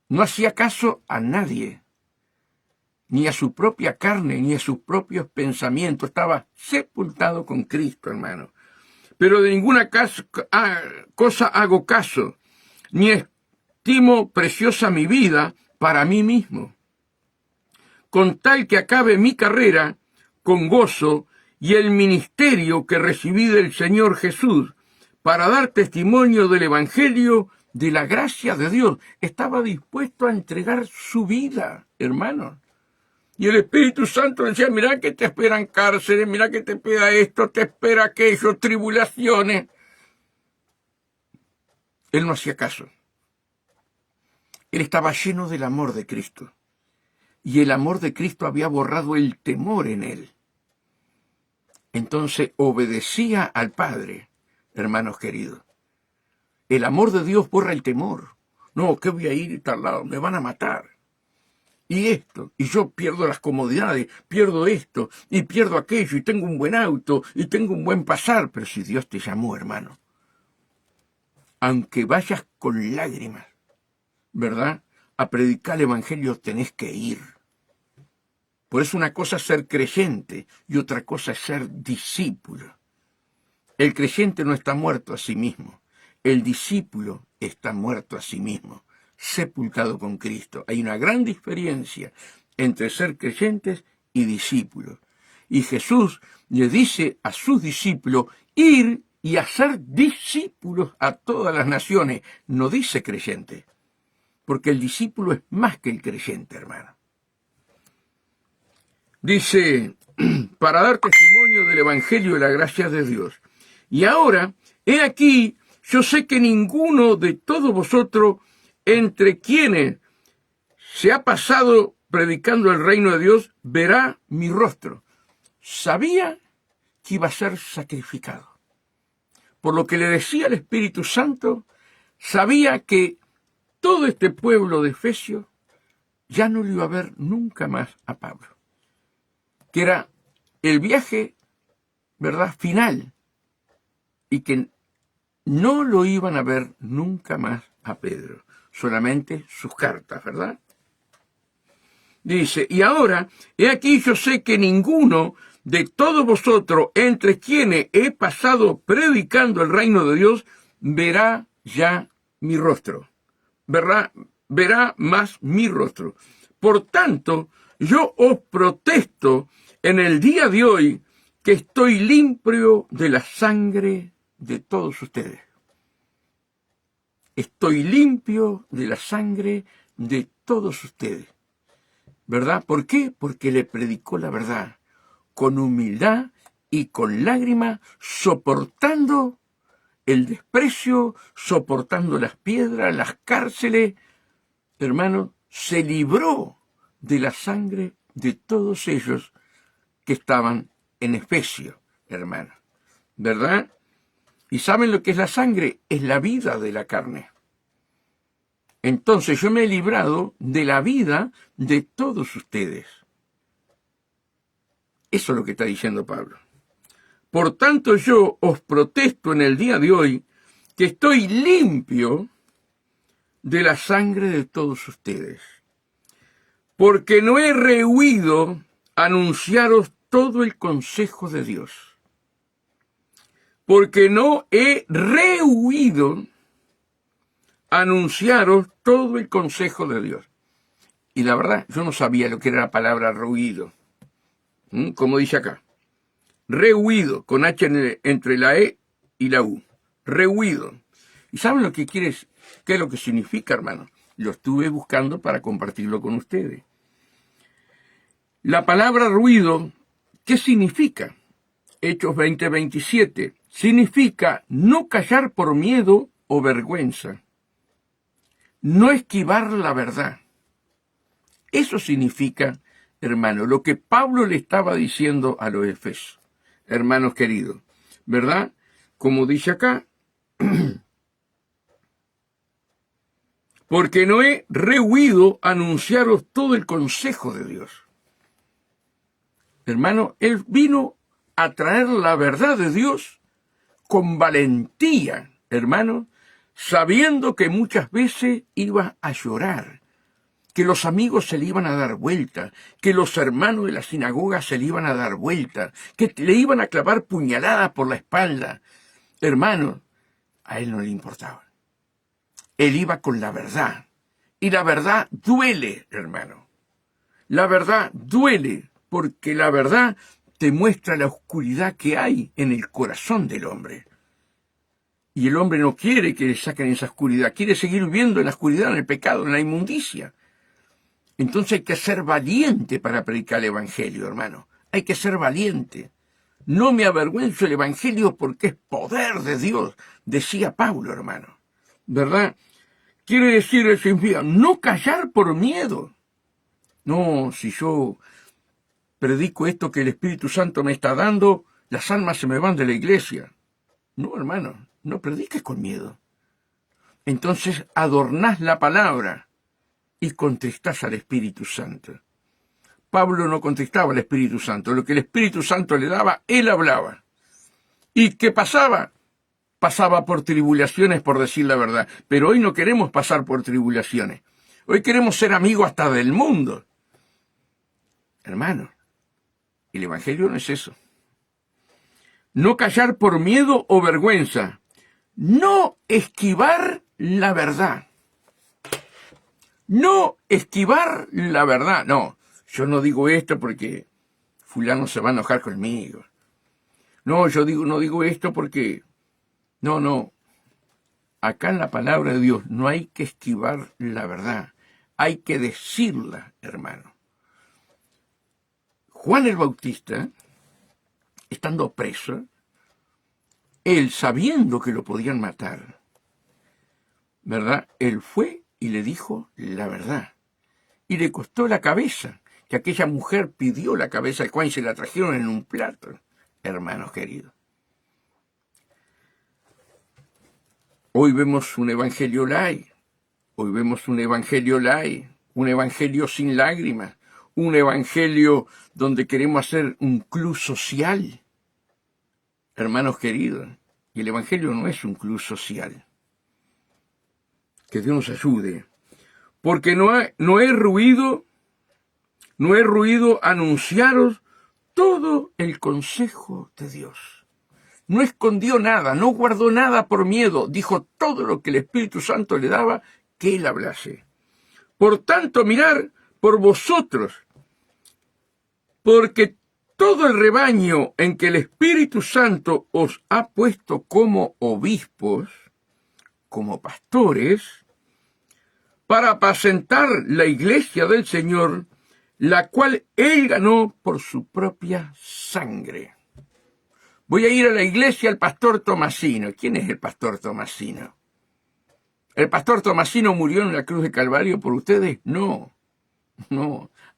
No hacía caso a nadie, ni a su propia carne, ni a sus propios pensamientos. Estaba sepultado con Cristo, hermano. Pero de ninguna cosa hago caso, ni estimo preciosa mi vida para mí mismo. Con tal que acabe mi carrera con gozo y el ministerio que recibí del Señor Jesús para dar testimonio del Evangelio de la gracia de Dios. Estaba dispuesto a entregar su vida, hermano. Y el Espíritu Santo decía, mira que te esperan cárceles, mira que te espera esto, te espera aquello, tribulaciones. Él no hacía caso. Él estaba lleno del amor de Cristo. Y el amor de Cristo había borrado el temor en él. entonces obedecía al Padre, hermanos queridos. El amor de Dios borra el temor. No, ¿qué voy a ir a tal lado? Me van a matar. Y esto, y yo pierdo las comodidades, pierdo esto, y pierdo aquello, y tengo un buen auto, y tengo un buen pasar. Pero si Dios te llamó, hermano, aunque vayas con lágrimas, ¿verdad?, a predicar el Evangelio, tenés que ir. Por eso una cosa es ser creyente y otra cosa es ser discípulo. El creyente no está muerto a sí mismo. El discípulo está muerto a sí mismo, sepultado con Cristo. Hay una gran diferencia entre ser creyentes y discípulos. Y Jesús le dice a sus discípulos ir y hacer discípulos a todas las naciones. No dice creyente, porque el discípulo es más que el creyente, hermano. Dice, para dar testimonio del Evangelio de la gracia de Dios. Y ahora, he aquí, yo sé que ninguno de todos vosotros, entre quienes se ha pasado predicando el reino de Dios, verá mi rostro. Sabía que iba a ser sacrificado. Por lo que le decía el Espíritu Santo, sabía que todo este pueblo de Efesios ya no le iba a ver nunca más a Pablo. Que era el viaje, ¿verdad?, final, y que no lo iban a ver nunca más a Pedro, solamente sus cartas, ¿verdad? Dice, y ahora, he aquí yo sé que ninguno de todos vosotros, entre quienes he pasado predicando el reino de Dios, verá ya mi rostro, verá más mi rostro. Por tanto, yo os protesto en el día de hoy que estoy limpio de la sangre de todos ustedes. Estoy limpio de la sangre de todos ustedes. ¿Verdad? ¿Por qué? Porque le predicó la verdad, con humildad y con lágrimas, soportando el desprecio, soportando las piedras, las cárceles. Hermano, se libró de la sangre de todos ellos que estaban en Efesio, hermano, ¿verdad? ¿Y saben lo que es la sangre? Es la vida de la carne. Entonces yo me he librado de la vida de todos ustedes. Eso es lo que está diciendo Pablo. Por tanto yo os protesto en el día de hoy que estoy limpio de la sangre de todos ustedes, porque no he rehuido anunciaros todo el consejo de Dios. Porque no he rehuido anunciaros todo el consejo de Dios. Y la verdad, yo no sabía lo que era la palabra rehuido. Como dice acá. Rehuido, con H entre la E y la U. Rehuido. ¿Y saben lo que qué es lo que significa, hermano? Lo estuve buscando para compartirlo con ustedes. La palabra ruido, ¿qué significa? Hechos 20:27. Significa no callar por miedo o vergüenza. No esquivar la verdad. Eso significa, hermano, lo que Pablo le estaba diciendo a los efesios, hermanos queridos, ¿verdad? Como dice acá, porque no he rehuido anunciaros todo el consejo de Dios. Hermano, él vino a traer la verdad de Dios con valentía, hermano, sabiendo que muchas veces iba a llorar, que los amigos se le iban a dar vuelta, que los hermanos de la sinagoga se le iban a dar vuelta, que le iban a clavar puñaladas por la espalda. Hermano, a él no le importaba. Él iba con la verdad. Y la verdad duele, hermano. La verdad duele, porque la verdad te muestra la oscuridad que hay en el corazón del hombre. Y el hombre no quiere que le saquen esa oscuridad, quiere seguir viviendo en la oscuridad, en el pecado, en la inmundicia. Entonces hay que ser valiente para predicar el Evangelio, hermano. Hay que ser valiente. No me avergüenzo del Evangelio porque es poder de Dios, decía Pablo, hermano. ¿Verdad? Quiere decir el significado, no callar por miedo. No, si yo predico esto que el Espíritu Santo me está dando, las almas se me van de la iglesia. No, hermano, no prediques con miedo. Entonces adornás la palabra y contristás al Espíritu Santo. Pablo no contristaba al Espíritu Santo. Lo que el Espíritu Santo le daba, él hablaba. ¿Y qué pasaba? Pasaba por tribulaciones, por decir la verdad. Pero hoy no queremos pasar por tribulaciones. Hoy queremos ser amigos hasta del mundo. Hermano, el Evangelio no es eso. No callar por miedo o vergüenza. No esquivar la verdad. No esquivar la verdad. No, yo no digo esto porque fulano se va a enojar conmigo. No, no digo esto porque... No. Acá en la palabra de Dios no hay que esquivar la verdad. Hay que decirla, hermano. Juan el Bautista, estando preso, él sabiendo que lo podían matar, ¿verdad? Él fue y le dijo la verdad. Y le costó la cabeza, que aquella mujer pidió la cabeza de Juan y se la trajeron en un plato, hermanos queridos. Hoy vemos un evangelio light, hoy vemos un evangelio light, un evangelio sin lágrimas, un evangelio donde queremos hacer un club social, hermanos queridos. Y el evangelio no es un club social. Que Dios nos ayude. Porque no es ruido anunciaros todo el consejo de Dios. No escondió nada, no guardó nada por miedo, dijo todo lo que el Espíritu Santo le daba que él hablase. Por tanto, mirar por vosotros, porque todo el rebaño en que el Espíritu Santo os ha puesto como obispos, como pastores, para apacentar la iglesia del Señor, la cual él ganó por su propia sangre. Voy a ir a la iglesia al pastor Tomasino. ¿Quién es el pastor Tomasino? ¿El pastor Tomasino murió en la cruz de Calvario por ustedes? No,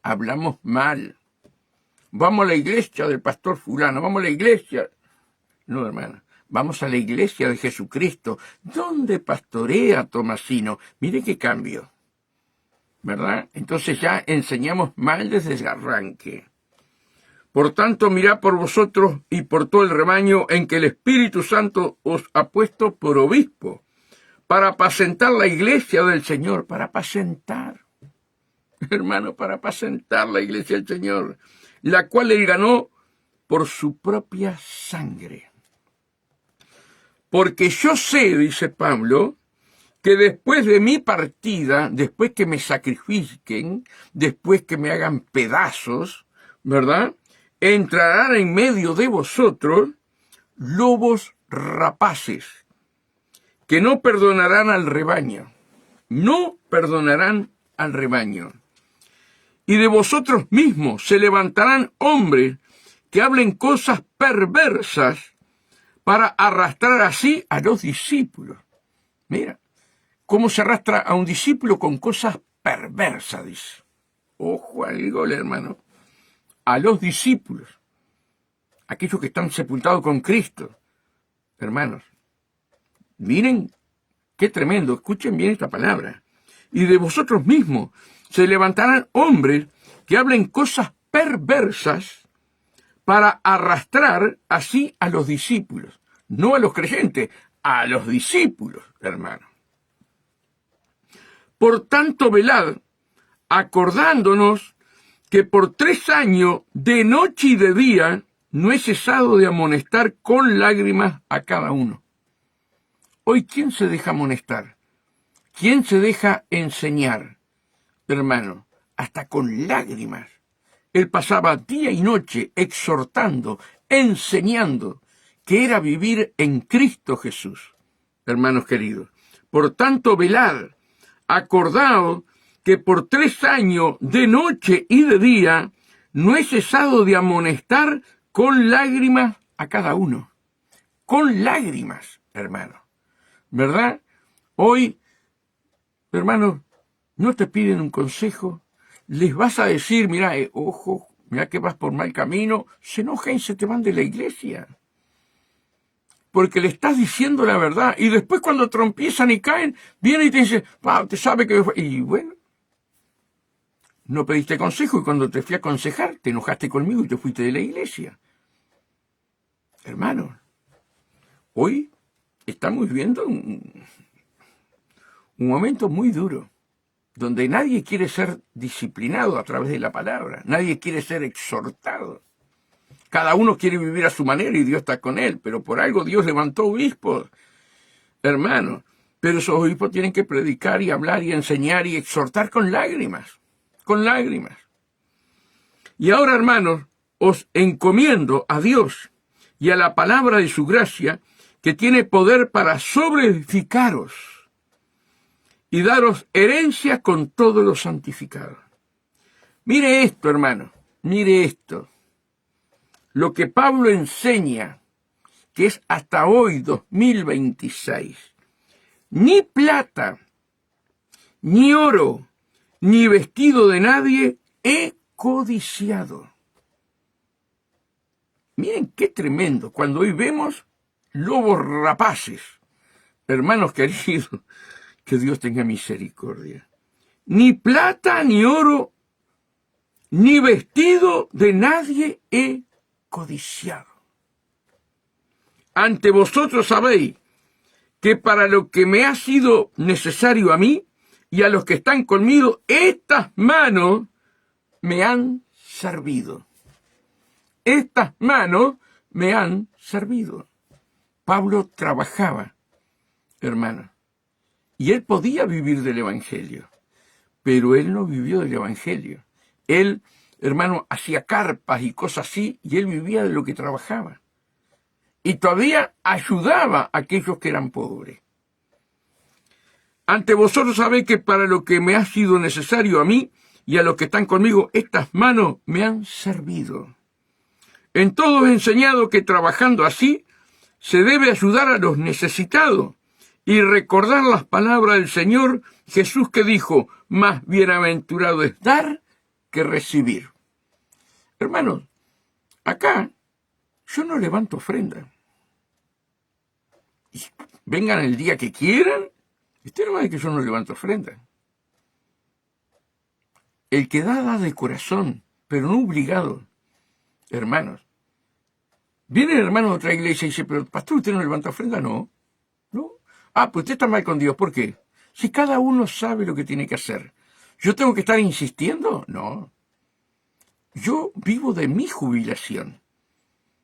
hablamos mal. Vamos a la iglesia del pastor fulano, vamos a la iglesia. No, hermano, vamos a la iglesia de Jesucristo. ¿Dónde pastorea Tomasino? Mire qué cambio, ¿verdad? Entonces ya enseñamos mal desde el arranque. Por tanto, mirad por vosotros y por todo el rebaño en que el Espíritu Santo os ha puesto por obispo, para apacentar la iglesia del Señor, para apacentar, hermano, para apacentar la iglesia del Señor, la cual él ganó por su propia sangre. Porque yo sé, dice Pablo, que después de mi partida, después que me sacrifiquen, después que me hagan pedazos, ¿verdad?, entrarán en medio de vosotros lobos rapaces, que no perdonarán al rebaño. No perdonarán al rebaño. Y de vosotros mismos se levantarán hombres que hablen cosas perversas para arrastrar así a los discípulos. Mira, cómo se arrastra a un discípulo con cosas perversas, dice. Ojo al gol, hermano. A los discípulos, aquellos que están sepultados con Cristo. Hermanos, miren qué tremendo, escuchen bien esta palabra. Y de vosotros mismos se levantarán hombres que hablen cosas perversas para arrastrar así a los discípulos. No a los creyentes, a los discípulos, hermano. Por tanto, velad, acordándonos que por 3 años, de noche y de día, no he cesado de amonestar con lágrimas a cada uno. Hoy, ¿quién se deja amonestar? ¿Quién se deja enseñar? Hermano, hasta con lágrimas. Él pasaba día y noche exhortando, enseñando, que era vivir en Cristo Jesús. Hermanos queridos, por tanto, velad, acordaos que por 3 años, de noche y de día, no he cesado de amonestar con lágrimas a cada uno. Con lágrimas, hermano. ¿Verdad? Hoy, hermano, no te piden un consejo, les vas a decir, mira, ojo, mira que vas por mal camino, se enojan y se te van de la iglesia. Porque le estás diciendo la verdad. Y después cuando tropiezan y caen, viene y te dice, te sabe que... Y bueno, no pediste consejo y cuando te fui a aconsejar, te enojaste conmigo y te fuiste de la iglesia. Hermanos, hoy estamos viviendo un momento muy duro, donde nadie quiere ser disciplinado a través de la palabra, nadie quiere ser exhortado. Cada uno quiere vivir a su manera y Dios está con él, pero por algo Dios levantó obispos, hermanos. Pero esos obispos tienen que predicar y hablar y enseñar y exhortar con lágrimas, con lágrimas. Y ahora, hermanos, os encomiendo a Dios y a la palabra de su gracia, que tiene poder para sobreedificaros y daros herencia con todos los santificados. Mire esto, hermano, mire esto. Lo que Pablo enseña, que es hasta hoy, 2026, ni plata, ni oro, ni vestido de nadie he codiciado. Miren qué tremendo, cuando hoy vemos lobos rapaces, hermanos queridos, que Dios tenga misericordia. Ni plata, ni oro, ni vestido de nadie he codiciado. Ante vosotros sabéis que para lo que me ha sido necesario a mí y a los que están conmigo, estas manos me han servido. Estas manos me han servido. Pablo trabajaba, hermano, y él podía vivir del Evangelio, pero él no vivió del Evangelio. Él, hermano, hacía carpas y cosas así, y él vivía de lo que trabajaba. Y todavía ayudaba a aquellos que eran pobres. Ante vosotros sabéis que para lo que me ha sido necesario a mí y a los que están conmigo, estas manos me han servido. En todo he enseñado que trabajando así, se debe ayudar a los necesitados y recordar las palabras del Señor Jesús que dijo, más bienaventurado es dar que recibir. Hermanos, acá yo no levanto ofrenda. Y vengan el día que quieran, usted no va a decir que yo no levanto ofrenda. El que da de corazón, pero no obligado. Hermanos, viene el hermano de otra iglesia y dice, pero pastor, ¿usted no levanta ofrenda? No. ¿No? Pues usted está mal con Dios. ¿Por qué? Si cada uno sabe lo que tiene que hacer. ¿Yo tengo que estar insistiendo? No. Yo vivo de mi jubilación,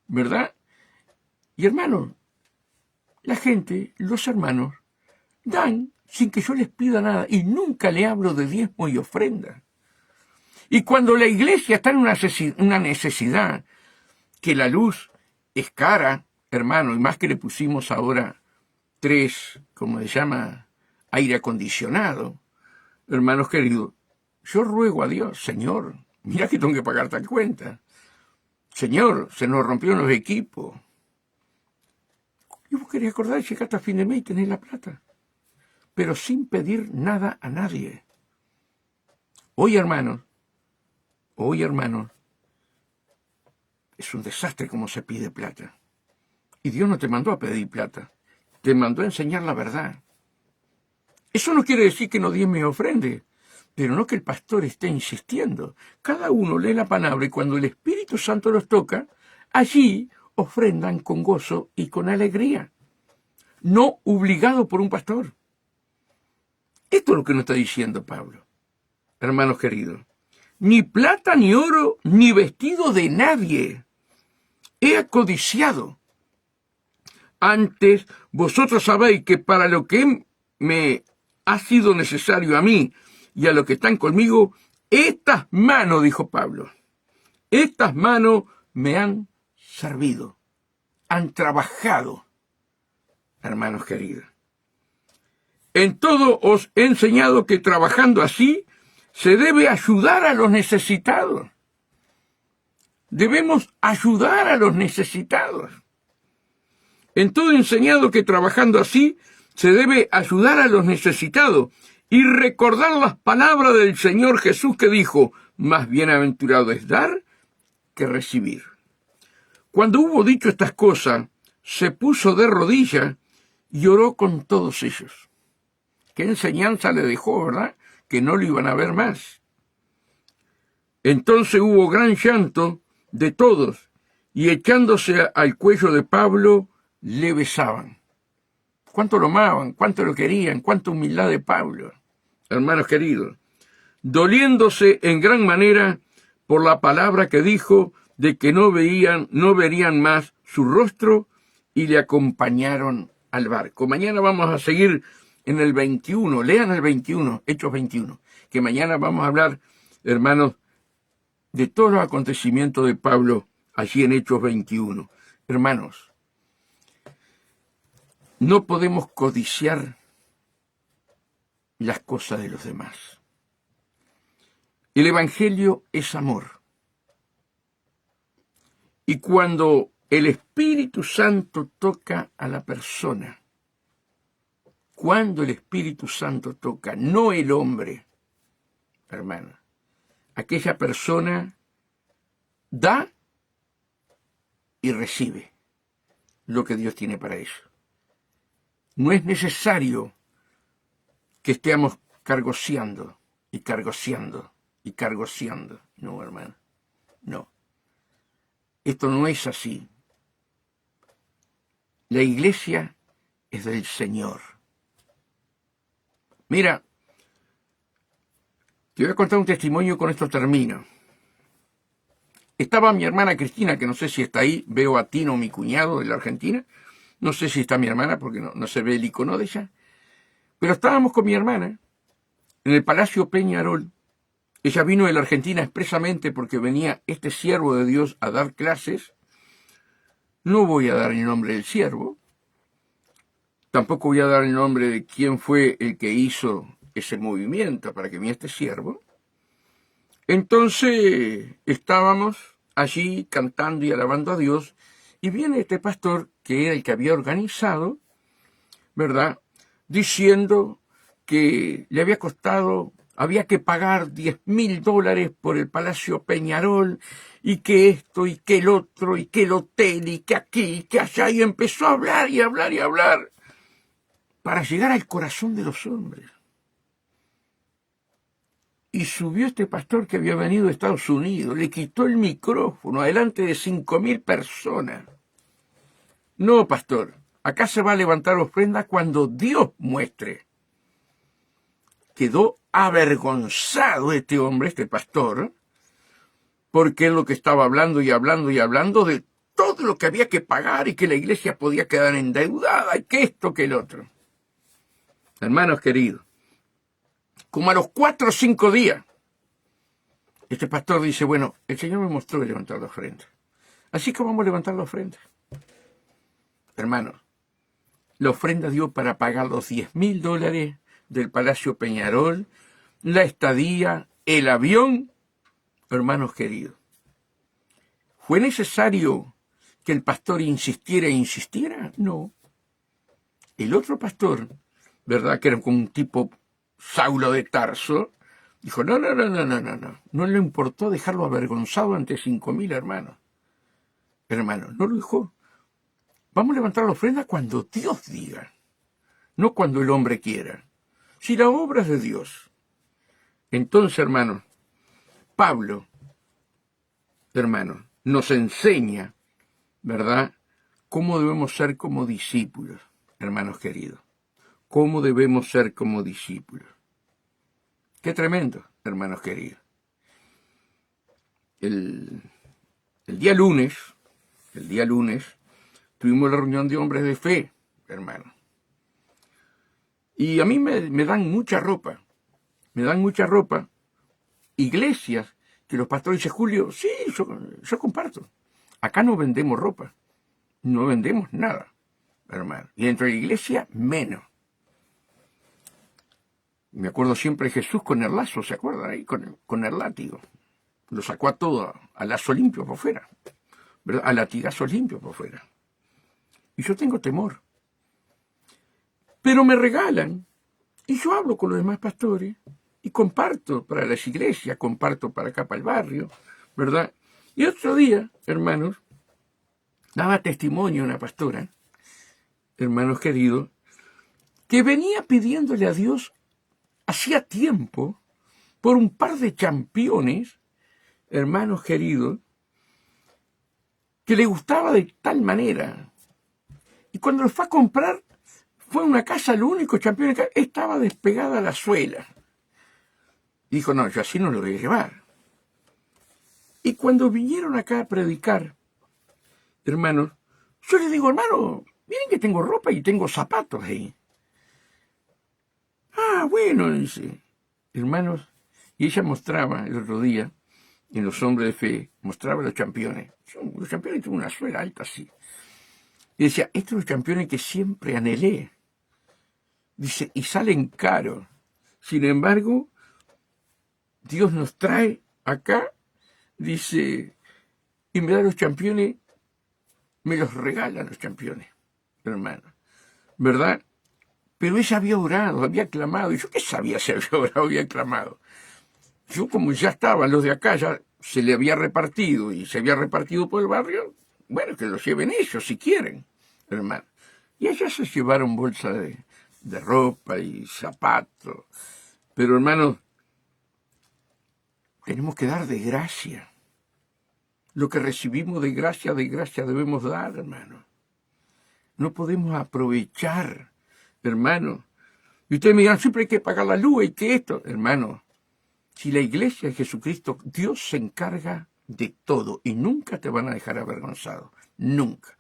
¿verdad? Y hermanos, la gente, los hermanos, dan sin que yo les pida nada y nunca le hablo de diezmo y ofrenda. Y cuando la iglesia está en una necesidad, que la luz es cara, hermano, y más que le pusimos ahora 3, como se llama, aire acondicionado, hermanos queridos, yo ruego a Dios, Señor, mira que tengo que pagar tal cuenta. Señor, se nos rompieron los equipos. Y vos querés acordar, llegaste a fin de mes y tenés la plata. Pero sin pedir nada a nadie. Hoy, hermanos, es un desastre cómo se pide plata. Y Dios no te mandó a pedir plata. Te mandó a enseñar la verdad. Eso no quiere decir que no diezme ofrende, pero no que el pastor esté insistiendo. Cada uno lee la palabra y cuando el Espíritu Santo los toca, allí ofrendan con gozo y con alegría. No obligado por un pastor. Esto es lo que nos está diciendo Pablo. Hermanos queridos, ni plata, ni oro, ni vestido de nadie he codiciado. Antes vosotros sabéis que para lo que me ha sido necesario a mí y a los que están conmigo, estas manos, dijo Pablo, estas manos me han servido, han trabajado, hermanos queridos. En todo os he enseñado que trabajando así se debe ayudar a los necesitados. Debemos ayudar a los necesitados. En todo he enseñado que trabajando así se debe ayudar a los necesitados y recordar las palabras del Señor Jesús que dijo, más bienaventurado es dar que recibir. Cuando hubo dicho estas cosas, se puso de rodillas y oró con todos ellos. ¿Qué enseñanza le dejó, verdad? Que no lo iban a ver más. Entonces hubo gran llanto de todos, y echándose al cuello de Pablo, le besaban. Cuánto lo amaban, cuánto lo querían, cuánta humildad de Pablo, hermanos queridos, doliéndose en gran manera por la palabra que dijo de que no verían más su rostro, y le acompañaron al barco. Mañana vamos a seguir en el 21, lean el 21, Hechos 21, que mañana vamos a hablar, hermanos, de todos los acontecimientos de Pablo allí en Hechos 21. Hermanos, no podemos codiciar las cosas de los demás. El Evangelio es amor. Y cuando el Espíritu Santo toca a la persona, cuando el Espíritu Santo toca, no el hombre, hermano, aquella persona da y recibe lo que Dios tiene para ellos. No es necesario que estemos cargoseando y cargoseando y cargoseando. No, hermano, no. Esto no es así. La iglesia es del Señor. Mira, te voy a contar un testimonio, con esto termino. Estaba mi hermana Cristina, que no sé si está ahí, veo a Tino, mi cuñado de la Argentina, no sé si está mi hermana porque no se ve el icono de ella, pero estábamos con mi hermana en el Palacio Peñarol. Ella vino de la Argentina expresamente porque venía este siervo de Dios a dar clases. No voy a dar el nombre del siervo, tampoco voy a dar el nombre de quién fue el que hizo ese movimiento para que viniera este siervo. Entonces estábamos allí cantando y alabando a Dios, y viene este pastor, que era el que había organizado, ¿verdad?, diciendo que le había costado, había que pagar $10,000 por el Palacio Peñarol, y que esto, y que el otro, y que el hotel, y que aquí, y que allá, y empezó a hablar y hablar y hablar, para llegar al corazón de los hombres. Y subió este pastor que había venido de Estados Unidos, le quitó el micrófono delante de 5,000 personas. No, pastor, acá se va a levantar ofrenda cuando Dios muestre. Quedó avergonzado este hombre, este pastor, porque es lo que estaba hablando y hablando y hablando de todo lo que había que pagar y que la iglesia podía quedar endeudada y que esto, que el otro. Hermanos queridos, como a los 4 o 5 días, este pastor dice, bueno, el Señor me mostró levantar la ofrenda, así que vamos a levantar la ofrenda. Hermanos, la ofrenda dio para pagar los $10,000 del Palacio Peñarol, la estadía, el avión. Hermanos queridos, ¿fue necesario que el pastor insistiera e insistiera? No. El otro pastor, ¿verdad?, que era como un tipo Saulo de Tarso, dijo, no le importó dejarlo avergonzado ante 5,000 hermanos. Hermanos, no lo dejó. Vamos a levantar la ofrenda cuando Dios diga, no cuando el hombre quiera. Si la obra es de Dios. Entonces, hermanos, Pablo, hermanos, nos enseña, ¿verdad?, cómo debemos ser como discípulos, hermanos queridos. Cómo debemos ser como discípulos. Qué tremendo, hermanos queridos. El día lunes, tuvimos la reunión de hombres de fe, hermanos. Y a mí me dan mucha ropa. Iglesias que los pastores dicen, Julio, sí, yo comparto. Acá no vendemos ropa, no vendemos nada, hermano. Y dentro de la iglesia, menos. Me acuerdo siempre de Jesús con el lazo, ¿se acuerdan ahí? Con el látigo. Lo sacó a todo, a lazo limpio por fuera, ¿verdad?, a latigazo limpio por fuera. Y yo tengo temor. Pero me regalan, y yo hablo con los demás pastores, y comparto para las iglesias, comparto para acá, para el barrio, ¿verdad? Y otro día, hermanos, daba testimonio una pastora, hermanos queridos, que venía pidiéndole a Dios hacía tiempo por un par de championes, hermanos queridos, que le gustaba de tal manera. Y cuando los fue a comprar, fue a una casa, el único champión que estaba despegada la suela. Dijo, no, yo así no lo voy a llevar. Y cuando vinieron acá a predicar, hermanos, yo les digo, hermano, miren que tengo ropa y tengo zapatos ahí. Ah, bueno, dice, hermanos, y ella mostraba el otro día, en los hombres de fe, mostraba los campeones. Los campeones tienen una suela alta así. Y decía, estos son los campeones que siempre anhelé. Dice, y salen caros. Sin embargo, Dios nos trae acá, dice, y me da los campeones, me los regalan los campeones, hermano. ¿Verdad? Pero ella había orado, había clamado. Y yo qué sabía si había orado, había clamado. Yo como ya estaban los de acá, ya se le había repartido y se había repartido por el barrio, bueno, que los lleven ellos si quieren, hermano. Y allá se llevaron bolsa de ropa y zapatos. Pero hermano, tenemos que dar de gracia. Lo que recibimos de gracia debemos dar, hermano. No podemos aprovechar, hermano. Y ustedes me dirán, siempre hay que pagar la luz y que esto, hermano. Si la iglesia de Jesucristo, Dios se encarga de todo y nunca te van a dejar avergonzado. Nunca.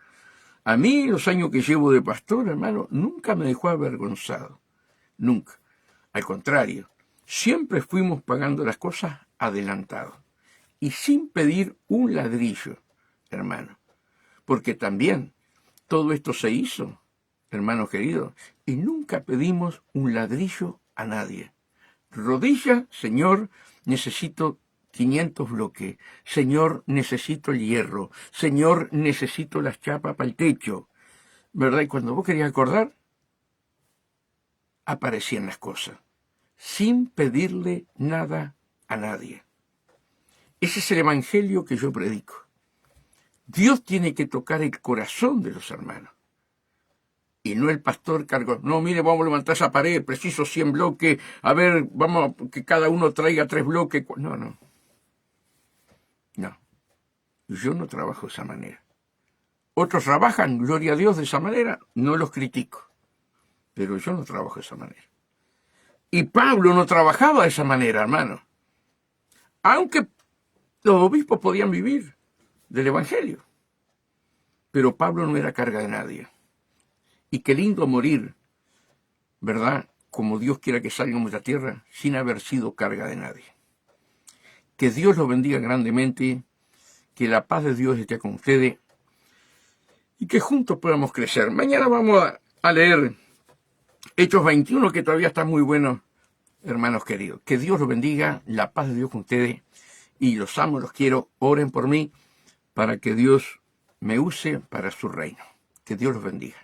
A mí, los años que llevo de pastor, hermano, nunca me dejó avergonzado. Nunca. Al contrario, siempre fuimos pagando las cosas adelantados y sin pedir un ladrillo, hermano. Porque también todo esto se hizo, hermanos queridos, y nunca pedimos un ladrillo a nadie. Rodilla, Señor, necesito 500 bloques. Señor, necesito el hierro. Señor, necesito las chapas para el techo. ¿Verdad? Y cuando vos querías acordar, aparecían las cosas, sin pedirle nada a nadie. Ese es el evangelio que yo predico. Dios tiene que tocar el corazón de los hermanos. Y no el pastor cargó, no, mire, vamos a levantar esa pared, preciso 100 bloques, a ver, vamos a que cada uno traiga 3 bloques. No, no. No. Yo no trabajo de esa manera. Otros trabajan, gloria a Dios, de esa manera, no los critico. Pero yo no trabajo de esa manera. Y Pablo no trabajaba de esa manera, hermano. Aunque los obispos podían vivir del evangelio. Pero Pablo no era carga de nadie. Y qué lindo morir, ¿verdad? Como Dios quiera que salgamos de la tierra, sin haber sido carga de nadie. Que Dios los bendiga grandemente, que la paz de Dios esté con ustedes y que juntos podamos crecer. Mañana vamos a leer Hechos 21, que todavía está muy bueno, hermanos queridos. Que Dios los bendiga, la paz de Dios con ustedes, y los amo, los quiero. Oren por mí para que Dios me use para su reino. Que Dios los bendiga.